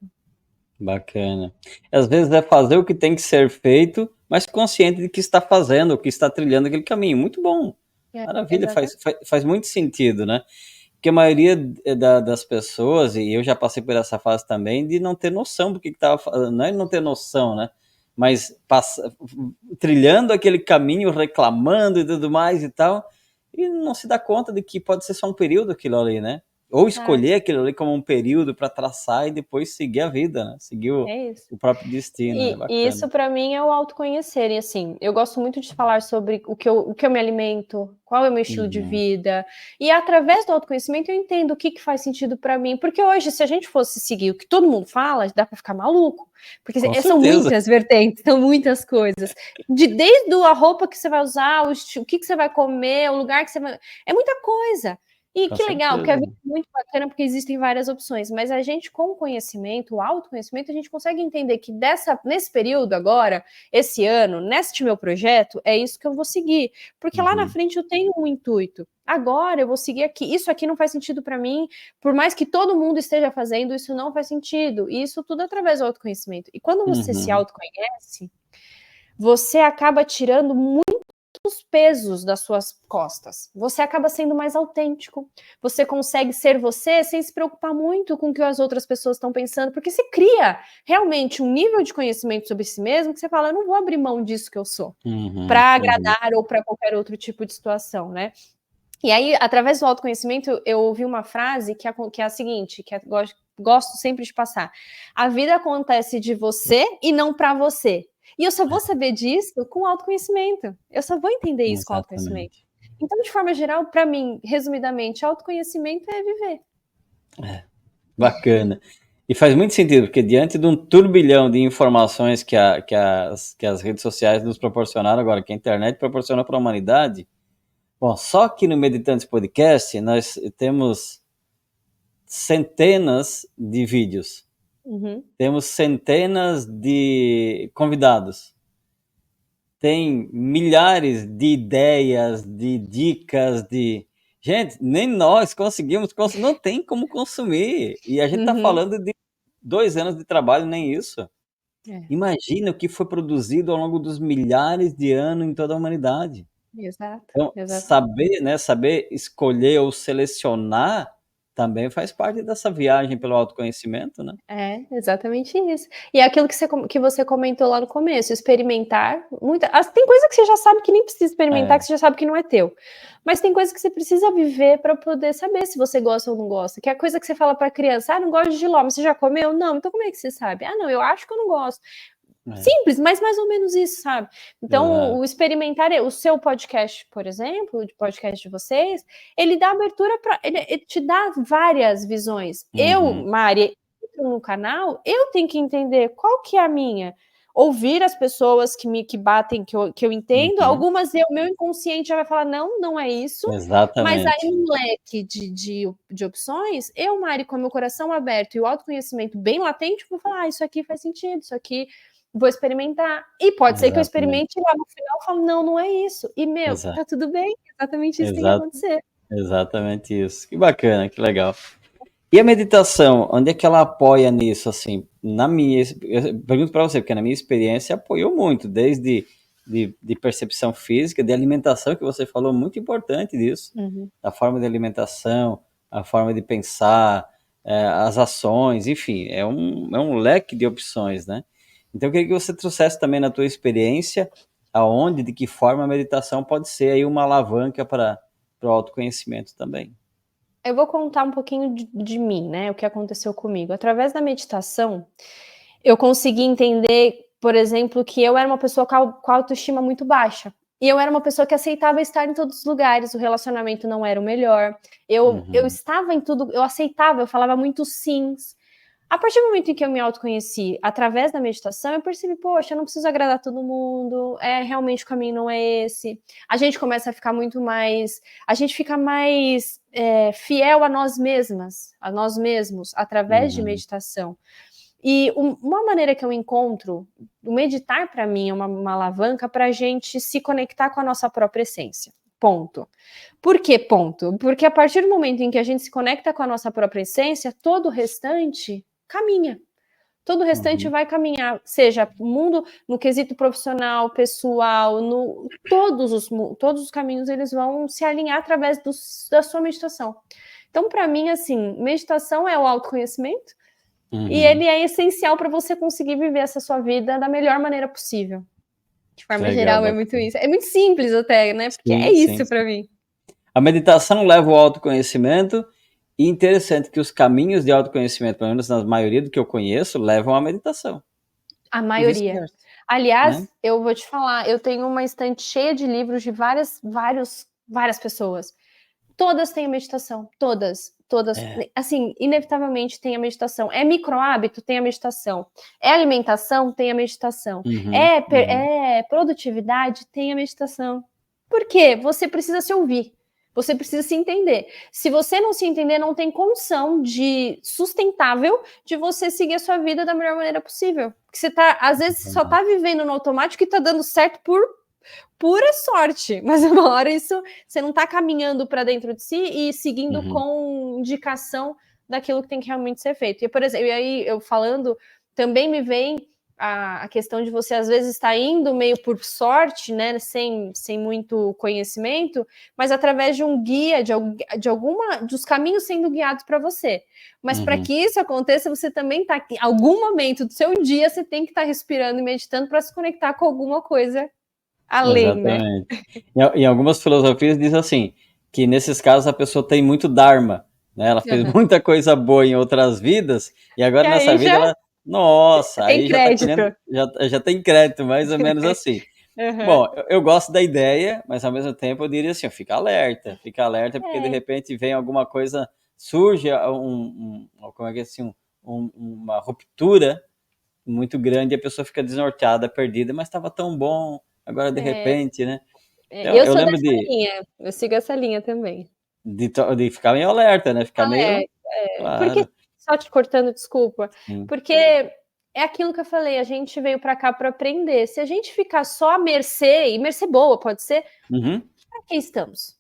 Bacana. Às vezes é fazer o que tem que ser feito, mas consciente de que está fazendo, que está trilhando aquele caminho. Muito bom. É, Maravilha, faz, exatamente. faz, faz muito sentido, né? Porque a maioria das pessoas, e eu já passei por essa fase também, de não ter noção do que estava fazendo, não é não ter noção, né? Mas trilhando aquele caminho, reclamando e tudo mais e tal, e não se dá conta de que pode ser só um período aquilo ali, né? Ou É, escolher aquilo ali como um período para traçar e depois seguir a vida, né? Seguir o, é isso. o próprio destino, né? E isso Bacana. para mim é o autoconhecer, e assim, eu gosto muito de falar sobre o que eu me alimento, qual é o meu estilo de Uhum. vida, e através do autoconhecimento eu entendo o que que faz sentido para mim, porque hoje se a gente fosse seguir o que todo mundo fala, dá para ficar maluco, porque Com são certeza. muitas vertentes, são muitas coisas, desde a roupa que você vai usar, o que que você vai comer, o lugar que você vai, é muita coisa. E Com que legal, porque a vida certeza. é muito bacana, porque existem várias opções, mas a gente, com o conhecimento, o autoconhecimento, a gente consegue entender que nesse período agora, esse ano, neste meu projeto, é isso que eu vou seguir, porque lá na Uhum. frente eu tenho um intuito. Agora eu vou seguir aqui. Isso aqui não faz sentido para mim, por mais que todo mundo esteja fazendo, isso não faz sentido. E isso tudo através do autoconhecimento. E quando você se Uhum. autoconhece, você acaba tirando os pesos das suas costas. Você acaba sendo mais autêntico. Você consegue ser você sem se preocupar muito com o que as outras pessoas estão pensando, porque você cria realmente um nível de conhecimento sobre si mesmo que você fala, eu não vou abrir mão disso que eu sou Uhum. para Entendi. agradar ou para qualquer outro tipo de situação, né? E aí, através do autoconhecimento, eu ouvi uma frase que é a seguinte, que gosto sempre de passar. A vida acontece de você e não para você. E eu só vou saber disso com autoconhecimento. Eu só vou entender isso com autoconhecimento. Exatamente. Então, de forma geral, para mim, resumidamente, autoconhecimento é viver. Bacana. E faz muito sentido, porque diante de um turbilhão de informações que as redes sociais nos proporcionaram agora, que a internet proporciona para a humanidade, bom, só que no Meditantes Podcast nós temos centenas de vídeos, Uhum. temos centenas de convidados, tem milhares de ideias, de dicas, de. Gente, nem nós conseguimos, não tem como consumir. E a gente está Uhum. falando de 2 anos de trabalho, nem isso. É, Imagina o que foi produzido ao longo dos milhares de anos em toda a humanidade. exato, Então, exato. saber, né, saber escolher ou selecionar também faz parte dessa viagem pelo autoconhecimento, né? É, exatamente isso. E é aquilo que você comentou lá no começo, experimentar. Tem coisa que você já sabe que nem precisa experimentar, É, que você já sabe que não é teu. Mas tem coisa que você precisa viver para poder saber se você gosta ou não gosta. Que é a coisa que você fala para criança: ah, não gosto de jiló, mas você já comeu? Não, então como é que você sabe? Ah, não, eu acho que eu não gosto. é, Simples, mas mais ou menos isso, sabe? Então, exato. o experimentar, o seu podcast, por exemplo, o podcast de vocês, ele dá abertura para. Ele te dá várias visões. Eu, Uhum, Mari, entro no canal, eu tenho que entender qual que é a minha. Ouvir as pessoas que batem, que eu entendo, uhum, algumas meu inconsciente já vai falar, não, não é isso. Mas aí, exatamente, no leque de opções, eu, Mari, com o meu coração aberto e o autoconhecimento bem latente, vou falar, isso aqui faz sentido, isso aqui vou experimentar. E pode ser que eu exatamente, experimente e lá no final eu falo, não, não é isso. E, meu, exato, tá tudo bem, exatamente isso que tem que exato, acontecer. exatamente isso. Que bacana, que legal. E a meditação, onde é que ela apoia nisso, assim? Eu pergunto para você, porque na minha experiência apoiou muito, desde de percepção física, de alimentação, que você falou, muito importante disso, Uhum. a forma de alimentação, a forma de pensar, as ações, enfim, é um leque de opções, né? Então eu queria que você trouxesse também na tua experiência, aonde, de que forma a meditação pode ser aí uma alavanca para o autoconhecimento também. Eu vou contar um pouquinho de mim, né? O que aconteceu comigo. Através da meditação, eu consegui entender, por exemplo, que eu era uma pessoa com a autoestima muito baixa. E eu era uma pessoa que aceitava estar em todos os lugares, o relacionamento não era o melhor. Eu Uhum, estava em tudo, eu aceitava, eu falava muito sims. A partir do momento em que eu me autoconheci através da meditação, eu percebi, poxa, eu não preciso agradar todo mundo, realmente o caminho não é esse. A gente começa a ficar muito mais, a gente fica mais fiel a nós mesmas, a nós mesmos, através de uhum, meditação. E uma maneira que eu encontro, o meditar para mim é uma alavanca para a gente se conectar com a nossa própria essência. Ponto. Por que ponto? Porque a partir do momento em que a gente se conecta com a nossa própria essência, todo o restante caminha. Todo o restante uhum. vai caminhar, seja o mundo no quesito profissional, pessoal, todos os caminhos eles vão se alinhar através da sua meditação. Então, para mim, assim, meditação é o autoconhecimento e ele Uhum. é essencial para você conseguir viver essa sua vida da melhor maneira possível. De Que forma legal, geral, é muito bacana. isso. É muito simples até, né? Porque é Sim, sim, isso sim. para mim. A meditação leva ao autoconhecimento, e interessante que os caminhos de autoconhecimento, pelo menos na maioria do que eu conheço, levam à meditação. A E maioria. vice-versa, né? Aliás, eu vou te falar, eu tenho uma estante cheia de livros de várias pessoas. Todas têm a meditação, todas, É. assim, inevitavelmente tem a meditação. É micro hábito, tem a meditação. É alimentação, tem a meditação. Uhum, uhum. É produtividade, tem a meditação. Por quê? Você precisa se ouvir. Você precisa se entender. Se você não se entender, não tem condição de sustentável de você seguir a sua vida da melhor maneira possível. Porque você tá, às vezes, você só tá vivendo no automático e tá dando certo por pura sorte, mas uma hora isso você não tá caminhando para dentro de si e seguindo com indicação daquilo que tem que realmente ser feito. E, por exemplo, e aí eu falando, também me vem a questão de você às vezes estar indo meio por sorte, né, sem muito conhecimento, mas através de um guia, de alguma dos caminhos sendo guiados para você. Mas para que isso aconteça, você também está em algum momento do seu dia, você tem que estar respirando e meditando para se conectar com alguma coisa além, Exatamente. né? Em algumas filosofias diz assim, que nesses casos a pessoa tem muito dharma, né? Ela fez muita coisa boa em outras vidas, e agora E nessa aí vida já ela, nossa, tem aí já tá crédito. querendo, já tem crédito, mais ou menos assim. Bom, eu gosto da ideia, mas ao mesmo tempo eu diria assim, fica alerta, porque de repente vem alguma coisa, surge como é que é assim, uma ruptura muito grande e a pessoa fica desnorteada, perdida, mas estava tão bom, agora de repente, né? Então, Eu eu sou lembro dessa linha, eu sigo essa linha também. de ficar meio alerta, né? Ficar meio, Porque, claro, só te cortando, desculpa, sim. porque é aquilo que eu falei, a gente veio para cá para aprender. Se a gente ficar só à mercê, e mercê boa pode ser, Uhum, para que estamos?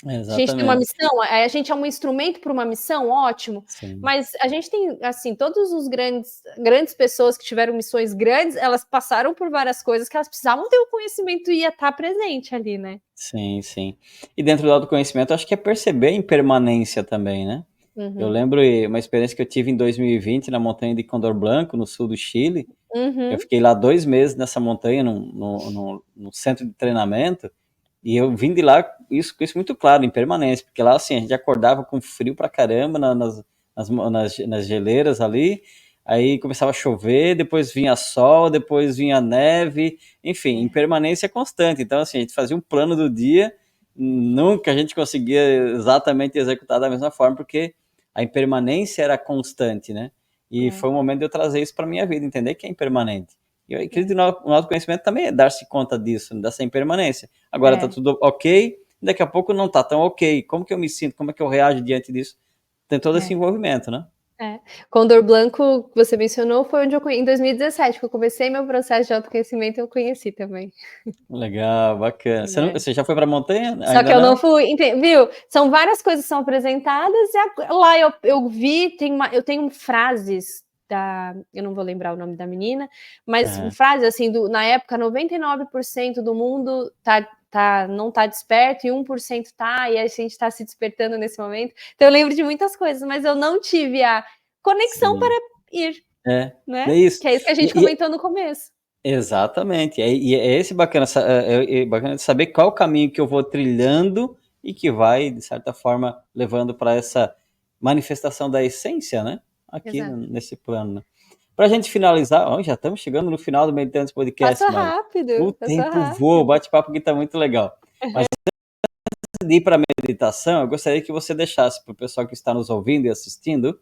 A gente tem uma exatamente, missão, a gente é um instrumento para uma missão, ótimo, sim. mas a gente tem, assim, todos os grandes pessoas que tiveram missões grandes, elas passaram por várias coisas que elas precisavam ter o conhecimento e ia estar presente ali, né? Sim, sim. E dentro do autoconhecimento, acho que é perceber a impermanência também, né? Eu lembro uma experiência que eu tive em 2020 na montanha de Condor Blanco, no sul do Chile. Eu fiquei lá 2 meses nessa montanha, num centro de treinamento, e eu vim de lá com isso muito claro, em permanência, porque lá assim, a gente acordava com frio pra caramba nas geleiras ali, aí começava a chover, depois vinha sol, depois vinha neve, enfim, impermanência constante. Então, assim, a gente fazia um plano do dia, nunca a gente conseguia exatamente executar da mesma forma, porque a impermanência era constante, né? E foi o momento de eu trazer isso para minha vida, entender que é impermanente. E eu acredito que o autoconhecimento também é dar-se conta disso, dessa impermanência. Agora tá tudo ok, daqui a pouco não tá tão ok. Como que eu me sinto? Como é que eu reajo diante disso? Tem todo esse envolvimento, né? Condor Blanco, que você mencionou, foi onde eu conheci, em 2017, que eu comecei meu processo de autoconhecimento, eu conheci também. Legal, bacana. Você já foi para a montanha? Só que Ainda eu não não? fui, viu? São várias coisas que são apresentadas e lá eu vi, eu tenho frases eu não vou lembrar o nome da menina, mas frases assim, na época 99% do mundo não tá desperto e 1% tá, e a gente está se despertando nesse momento. Então eu lembro de muitas coisas, mas eu não tive a conexão para Sim. ir, É né? isso. Que é isso que a gente comentou no começo. Exatamente. E é esse bacana, é bacana de saber qual o caminho que eu vou trilhando e que vai, de certa forma, levando para essa manifestação da essência, né? Aqui Exato. nesse plano. Né? Para a gente finalizar, já estamos chegando no final do Meditantes Podcast, Passou Mari. O rápido, passou tempo voa, o rápido. bate-papo aqui está muito legal. Mas antes de ir para a meditação, eu gostaria que você deixasse para o pessoal que está nos ouvindo e assistindo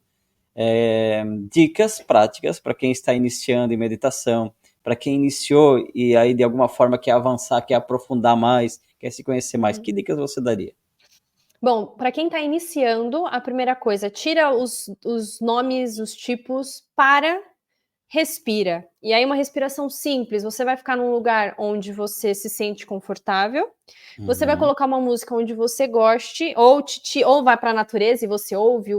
dicas práticas para quem está iniciando em meditação, para quem iniciou e aí de alguma forma quer avançar, quer aprofundar mais, quer se conhecer mais. Que dicas você daria? Bom, para quem está iniciando, a primeira coisa, tira os nomes, os tipos, respira. E aí uma respiração simples, você vai ficar num lugar onde você se sente confortável, você vai colocar uma música onde você goste, ou vai para a natureza e você ouve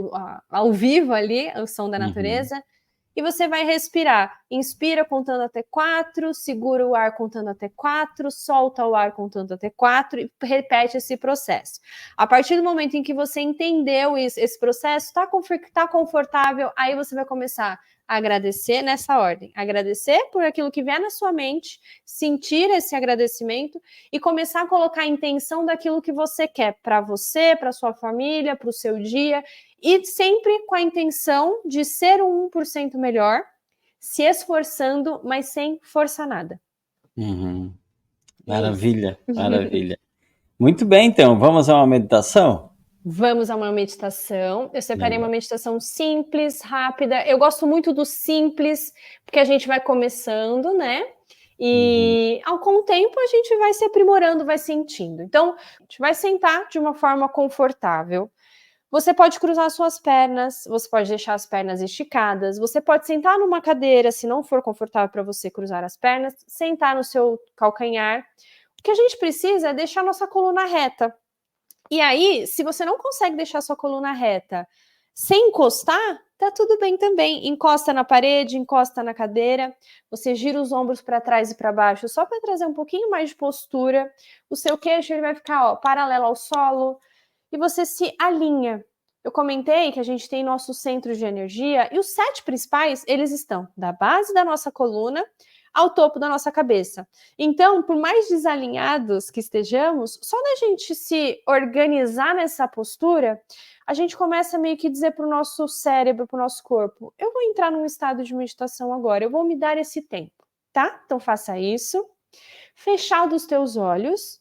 ao vivo ali o som da natureza, e você vai respirar. Inspira contando até 4, segura o ar contando até 4, solta o ar contando até 4 e repete esse processo. A partir do momento em que você entendeu esse processo, está confortável, aí você vai começar a agradecer nessa ordem. Agradecer por aquilo que vier na sua mente, sentir esse agradecimento e começar a colocar a intenção daquilo que você quer para você, para sua família, para o seu dia, e sempre com a intenção de ser um 1% melhor, se esforçando, mas sem forçar nada. Maravilha, maravilha. Muito bem, então, vamos a uma meditação? Vamos a uma meditação. Eu separei uma Legal. meditação simples, rápida. Eu gosto muito do simples, porque a gente vai começando, né? E com o tempo a gente vai se aprimorando, vai sentindo. Então, a gente vai sentar de uma forma confortável. Você pode cruzar suas pernas, você pode deixar as pernas esticadas, você pode sentar numa cadeira, se não for confortável para você cruzar as pernas, sentar no seu calcanhar. O que a gente precisa é deixar nossa coluna reta. E aí, se você não consegue deixar sua coluna reta sem encostar, tá tudo bem também. Encosta na parede, encosta na cadeira, você gira os ombros para trás e para baixo, só para trazer um pouquinho mais de postura. O seu queixo ele vai ficar paralelo ao solo e você se alinha. Eu comentei que a gente tem nossos centros de energia e os 7 principais, eles estão da base da nossa coluna ao topo da nossa cabeça. Então, por mais desalinhados que estejamos, só da gente se organizar nessa postura, a gente começa meio que dizer para o nosso cérebro, para o nosso corpo, eu vou entrar num estado de meditação agora, eu vou me dar esse tempo, tá? Então faça isso. Fechado os teus olhos,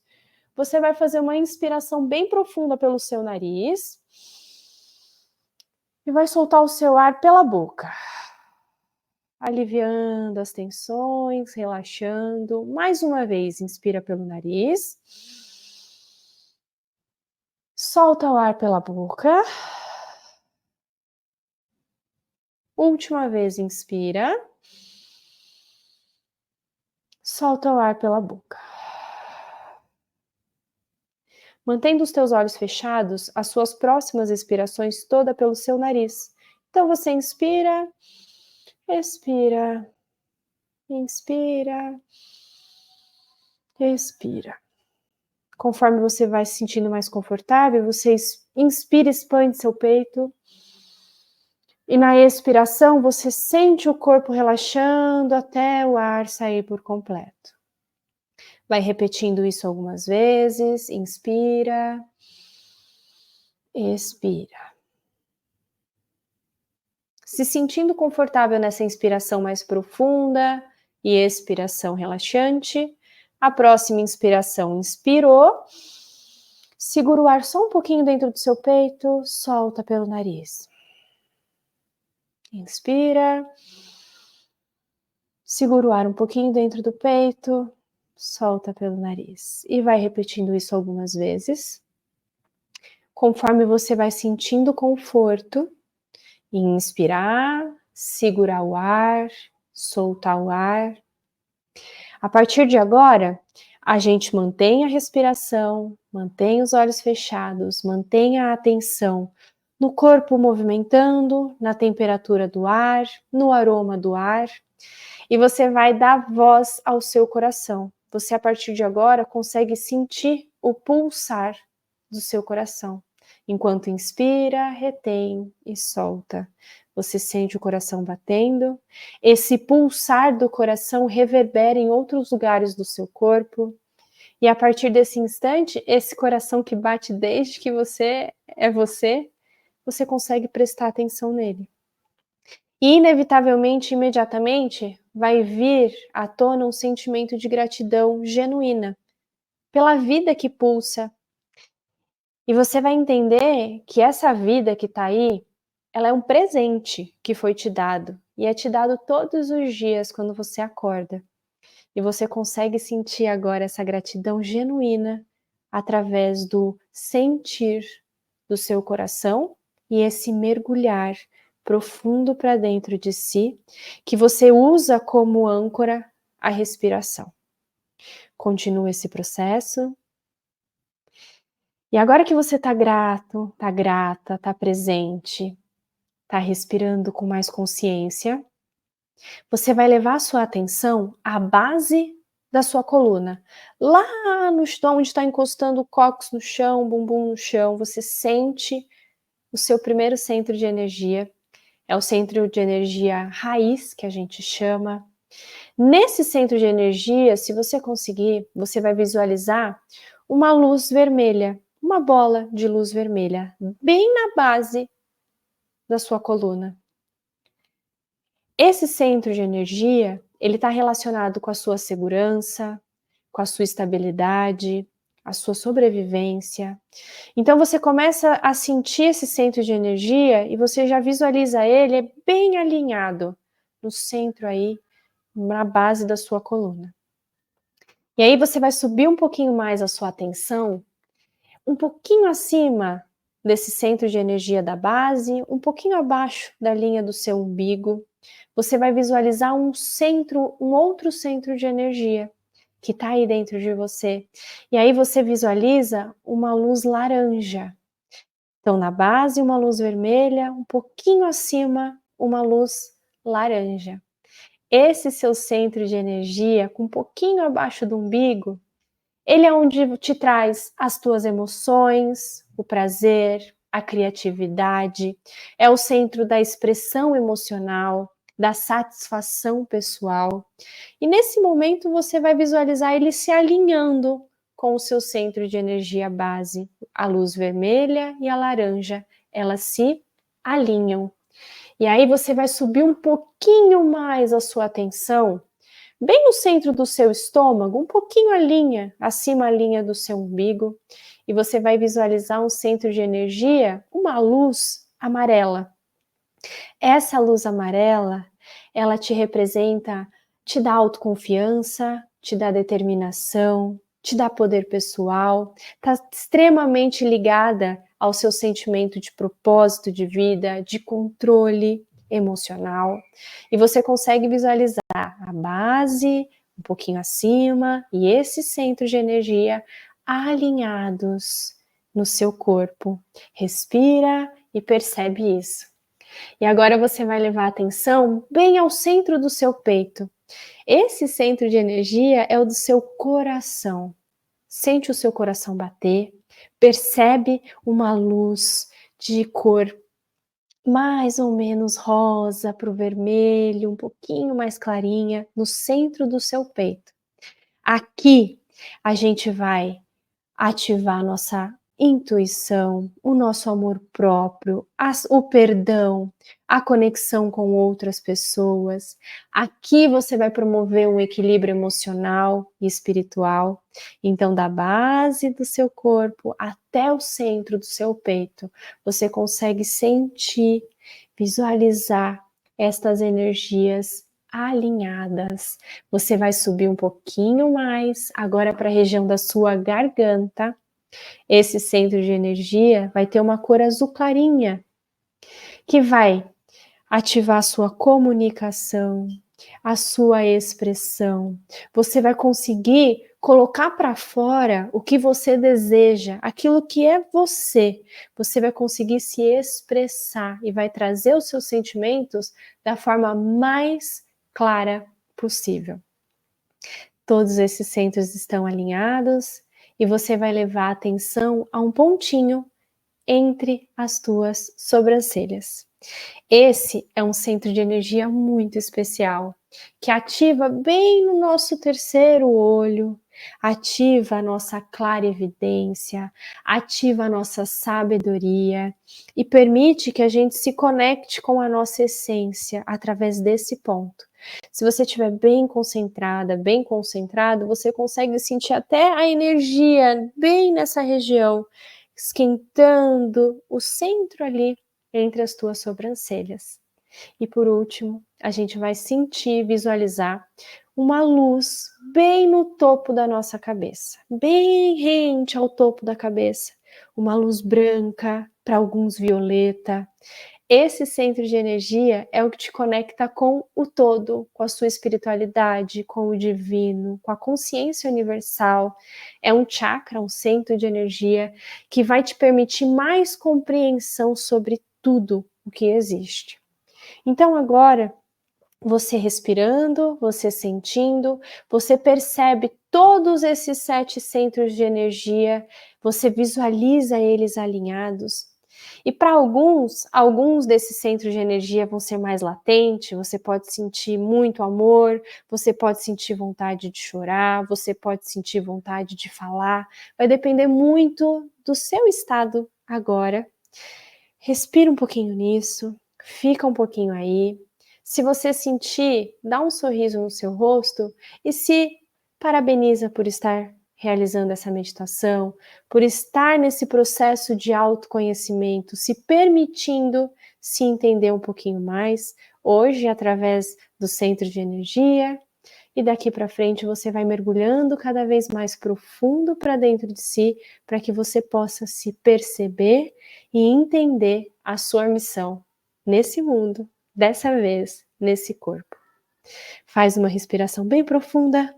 você vai fazer uma inspiração bem profunda pelo seu nariz e vai soltar o seu ar pela boca. Aliviando as tensões, relaxando. Mais uma vez, inspira pelo nariz. Solta o ar pela boca. Última vez, inspira. Solta o ar pela boca. Mantendo os teus olhos fechados, as suas próximas expirações todas pelo seu nariz. Então você inspira, expira, inspira, expira. Conforme você vai se sentindo mais confortável, você inspira, expande seu peito. E na expiração, você sente o corpo relaxando até o ar sair por completo. Vai repetindo isso algumas vezes. Inspira, expira. Se sentindo confortável nessa inspiração mais profunda e expiração relaxante, a próxima inspiração, inspirou, segura o ar só um pouquinho dentro do seu peito, solta pelo nariz. Inspira, segura o ar um pouquinho dentro do peito, solta pelo nariz. E vai repetindo isso algumas vezes. Conforme você vai sentindo conforto, inspirar, segurar o ar, soltar o ar. A partir de agora, a gente mantém a respiração, mantém os olhos fechados, mantém a atenção no corpo movimentando, na temperatura do ar, no aroma do ar. E você vai dar voz ao seu coração. Você, a partir de agora, consegue sentir o pulsar do seu coração. Enquanto inspira, retém e solta. Você sente o coração batendo. Esse pulsar do coração reverbera em outros lugares do seu corpo. E a partir desse instante, esse coração que bate desde que você é você, você consegue prestar atenção nele. E inevitavelmente, imediatamente, vai vir à tona um sentimento de gratidão genuína pela vida que pulsa. E você vai entender que essa vida que está aí, ela é um presente que foi te dado. E é te dado todos os dias quando você acorda. E você consegue sentir agora essa gratidão genuína através do sentir do seu coração e esse mergulhar profundo para dentro de si, que você usa como âncora a respiração. Continua esse processo. E agora que você está grato, está grata, está presente, está respirando com mais consciência, você vai levar a sua atenção à base da sua coluna. Lá no chão, onde está encostando o cóccix no chão, o bumbum no chão, você sente o seu primeiro centro de energia. É o centro de energia raiz, que a gente chama. Nesse centro de energia, se você conseguir, você vai visualizar uma luz vermelha, uma bola de luz vermelha, bem na base da sua coluna. Esse centro de energia, ele está relacionado com a sua segurança, com a sua estabilidade, a sua sobrevivência. Então você começa a sentir esse centro de energia e você já visualiza ele bem alinhado no centro aí, na base da sua coluna. E aí você vai subir um pouquinho mais a sua atenção, um pouquinho acima desse centro de energia da base, um pouquinho abaixo da linha do seu umbigo. Você vai visualizar um outro centro de energia que está aí dentro de você. E aí você visualiza uma luz laranja. Então, na base, uma luz vermelha, um pouquinho acima, uma luz laranja. Esse seu centro de energia, com um pouquinho abaixo do umbigo, ele é onde te traz as tuas emoções, o prazer, a criatividade, é o centro da expressão emocional, da satisfação pessoal. E nesse momento você vai visualizar ele se alinhando com o seu centro de energia base. A luz vermelha e a laranja, elas se alinham. E aí você vai subir um pouquinho mais a sua atenção, bem no centro do seu estômago, um pouquinho acima a linha do seu umbigo, e você vai visualizar um centro de energia, uma luz amarela. Essa luz amarela, ela te representa, te dá autoconfiança, te dá determinação, te dá poder pessoal, está extremamente ligada ao seu sentimento de propósito de vida, de controle emocional. E você consegue visualizar a base, um pouquinho acima, e esse centro de energia alinhados no seu corpo. Respira e percebe isso. E agora você vai levar a atenção bem ao centro do seu peito. Esse centro de energia é o do seu coração. Sente o seu coração bater, percebe uma luz de cor mais ou menos rosa para o vermelho, um pouquinho mais clarinha, no centro do seu peito. Aqui a gente vai ativar a nossa intuição, o nosso amor próprio, o perdão, a conexão com outras pessoas. Aqui você vai promover um equilíbrio emocional e espiritual. Então, da base do seu corpo até o centro do seu peito, você consegue sentir, visualizar estas energias alinhadas. Você vai subir um pouquinho mais, agora para a região da sua garganta. Esse centro de energia vai ter uma cor azul clarinha, que vai ativar a sua comunicação, a sua expressão. Você vai conseguir colocar para fora o que você deseja, aquilo que é você. Você vai conseguir se expressar e vai trazer os seus sentimentos da forma mais clara possível. Todos esses centros estão alinhados e você vai levar a atenção a um pontinho entre as tuas sobrancelhas. Esse é um centro de energia muito especial, que ativa bem no nosso terceiro olho, ativa a nossa clarividência, ativa a nossa sabedoria e permite que a gente se conecte com a nossa essência através desse ponto. Se você estiver bem concentrada, bem concentrado, você consegue sentir até a energia bem nessa região, esquentando o centro ali entre as tuas sobrancelhas. E por último, a gente vai sentir, visualizar uma luz bem no topo da nossa cabeça, bem rente ao topo da cabeça, uma luz branca, para alguns violeta. Esse centro de energia é o que te conecta com o todo, com a sua espiritualidade, com o divino, com a consciência universal. É um chakra, um centro de energia que vai te permitir mais compreensão sobre tudo o que existe. Então agora, você respirando, você sentindo, você percebe todos esses 7 centros de energia, você visualiza eles alinhados. E para alguns desses centros de energia vão ser mais latentes, você pode sentir muito amor, você pode sentir vontade de chorar, você pode sentir vontade de falar, vai depender muito do seu estado agora. Respira um pouquinho nisso, fica um pouquinho aí. Se você sentir, dá um sorriso no seu rosto e se parabeniza por estar realizando essa meditação, por estar nesse processo de autoconhecimento, se permitindo se entender um pouquinho mais, hoje através do centro de energia E daqui para frente você vai mergulhando cada vez mais profundo para dentro de si, para que você possa se perceber e entender a sua missão nesse mundo, dessa vez nesse corpo. Faz uma respiração bem profunda.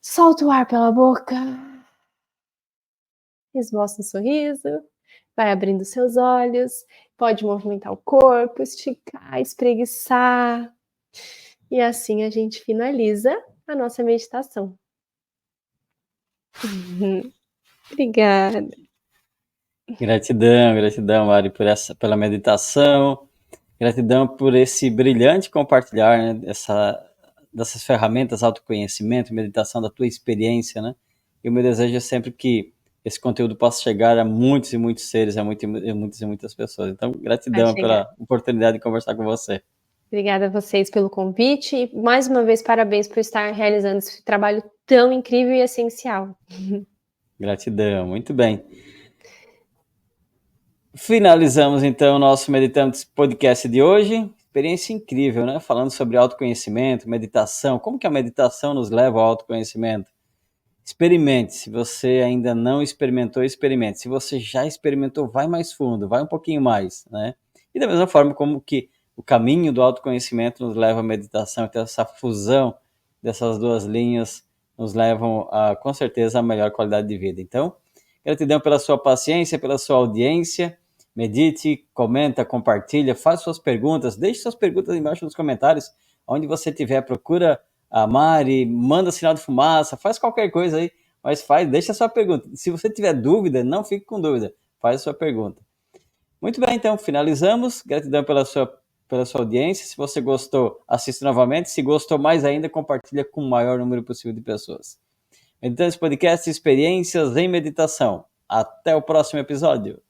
Solta o ar pela boca. Esboça um sorriso. Vai abrindo seus olhos. Pode movimentar o corpo, esticar, espreguiçar. E assim a gente finaliza a nossa meditação. Obrigada. Gratidão, Mari, pela meditação. Gratidão por esse brilhante compartilhar, né, dessas ferramentas, autoconhecimento, meditação, da tua experiência, né? E o meu desejo é sempre que esse conteúdo possa chegar a muitos e muitos seres, a muitas e muitas pessoas. Então, gratidão pela oportunidade de conversar com você. Obrigada a vocês pelo convite e, mais uma vez, parabéns por estar realizando esse trabalho tão incrível e essencial. Gratidão, muito bem. Finalizamos, então, o nosso Meditantes Podcast de hoje. Experiência incrível, né? Falando sobre autoconhecimento, meditação. Como que a meditação nos leva ao autoconhecimento? Experimente. Se você ainda não experimentou, experimente. Se você já experimentou, vai mais fundo, vai um pouquinho mais, né? E da mesma forma como que o caminho do autoconhecimento nos leva à meditação, então essa fusão dessas duas linhas nos levam a, com certeza, a melhor qualidade de vida. Então, gratidão pela sua paciência, pela sua audiência. Medite, comenta, compartilha, faz suas perguntas, deixe suas perguntas embaixo nos comentários, onde você estiver, procura a Mari, manda sinal de fumaça, faz qualquer coisa aí, mas deixa a sua pergunta. Se você tiver dúvida, não fique com dúvida, faz a sua pergunta. Muito bem, então, finalizamos. Gratidão pela sua audiência. Se você gostou, assista novamente. Se gostou mais ainda, compartilha com o maior número possível de pessoas. Meditantes Podcast, experiências em meditação. Até o próximo episódio.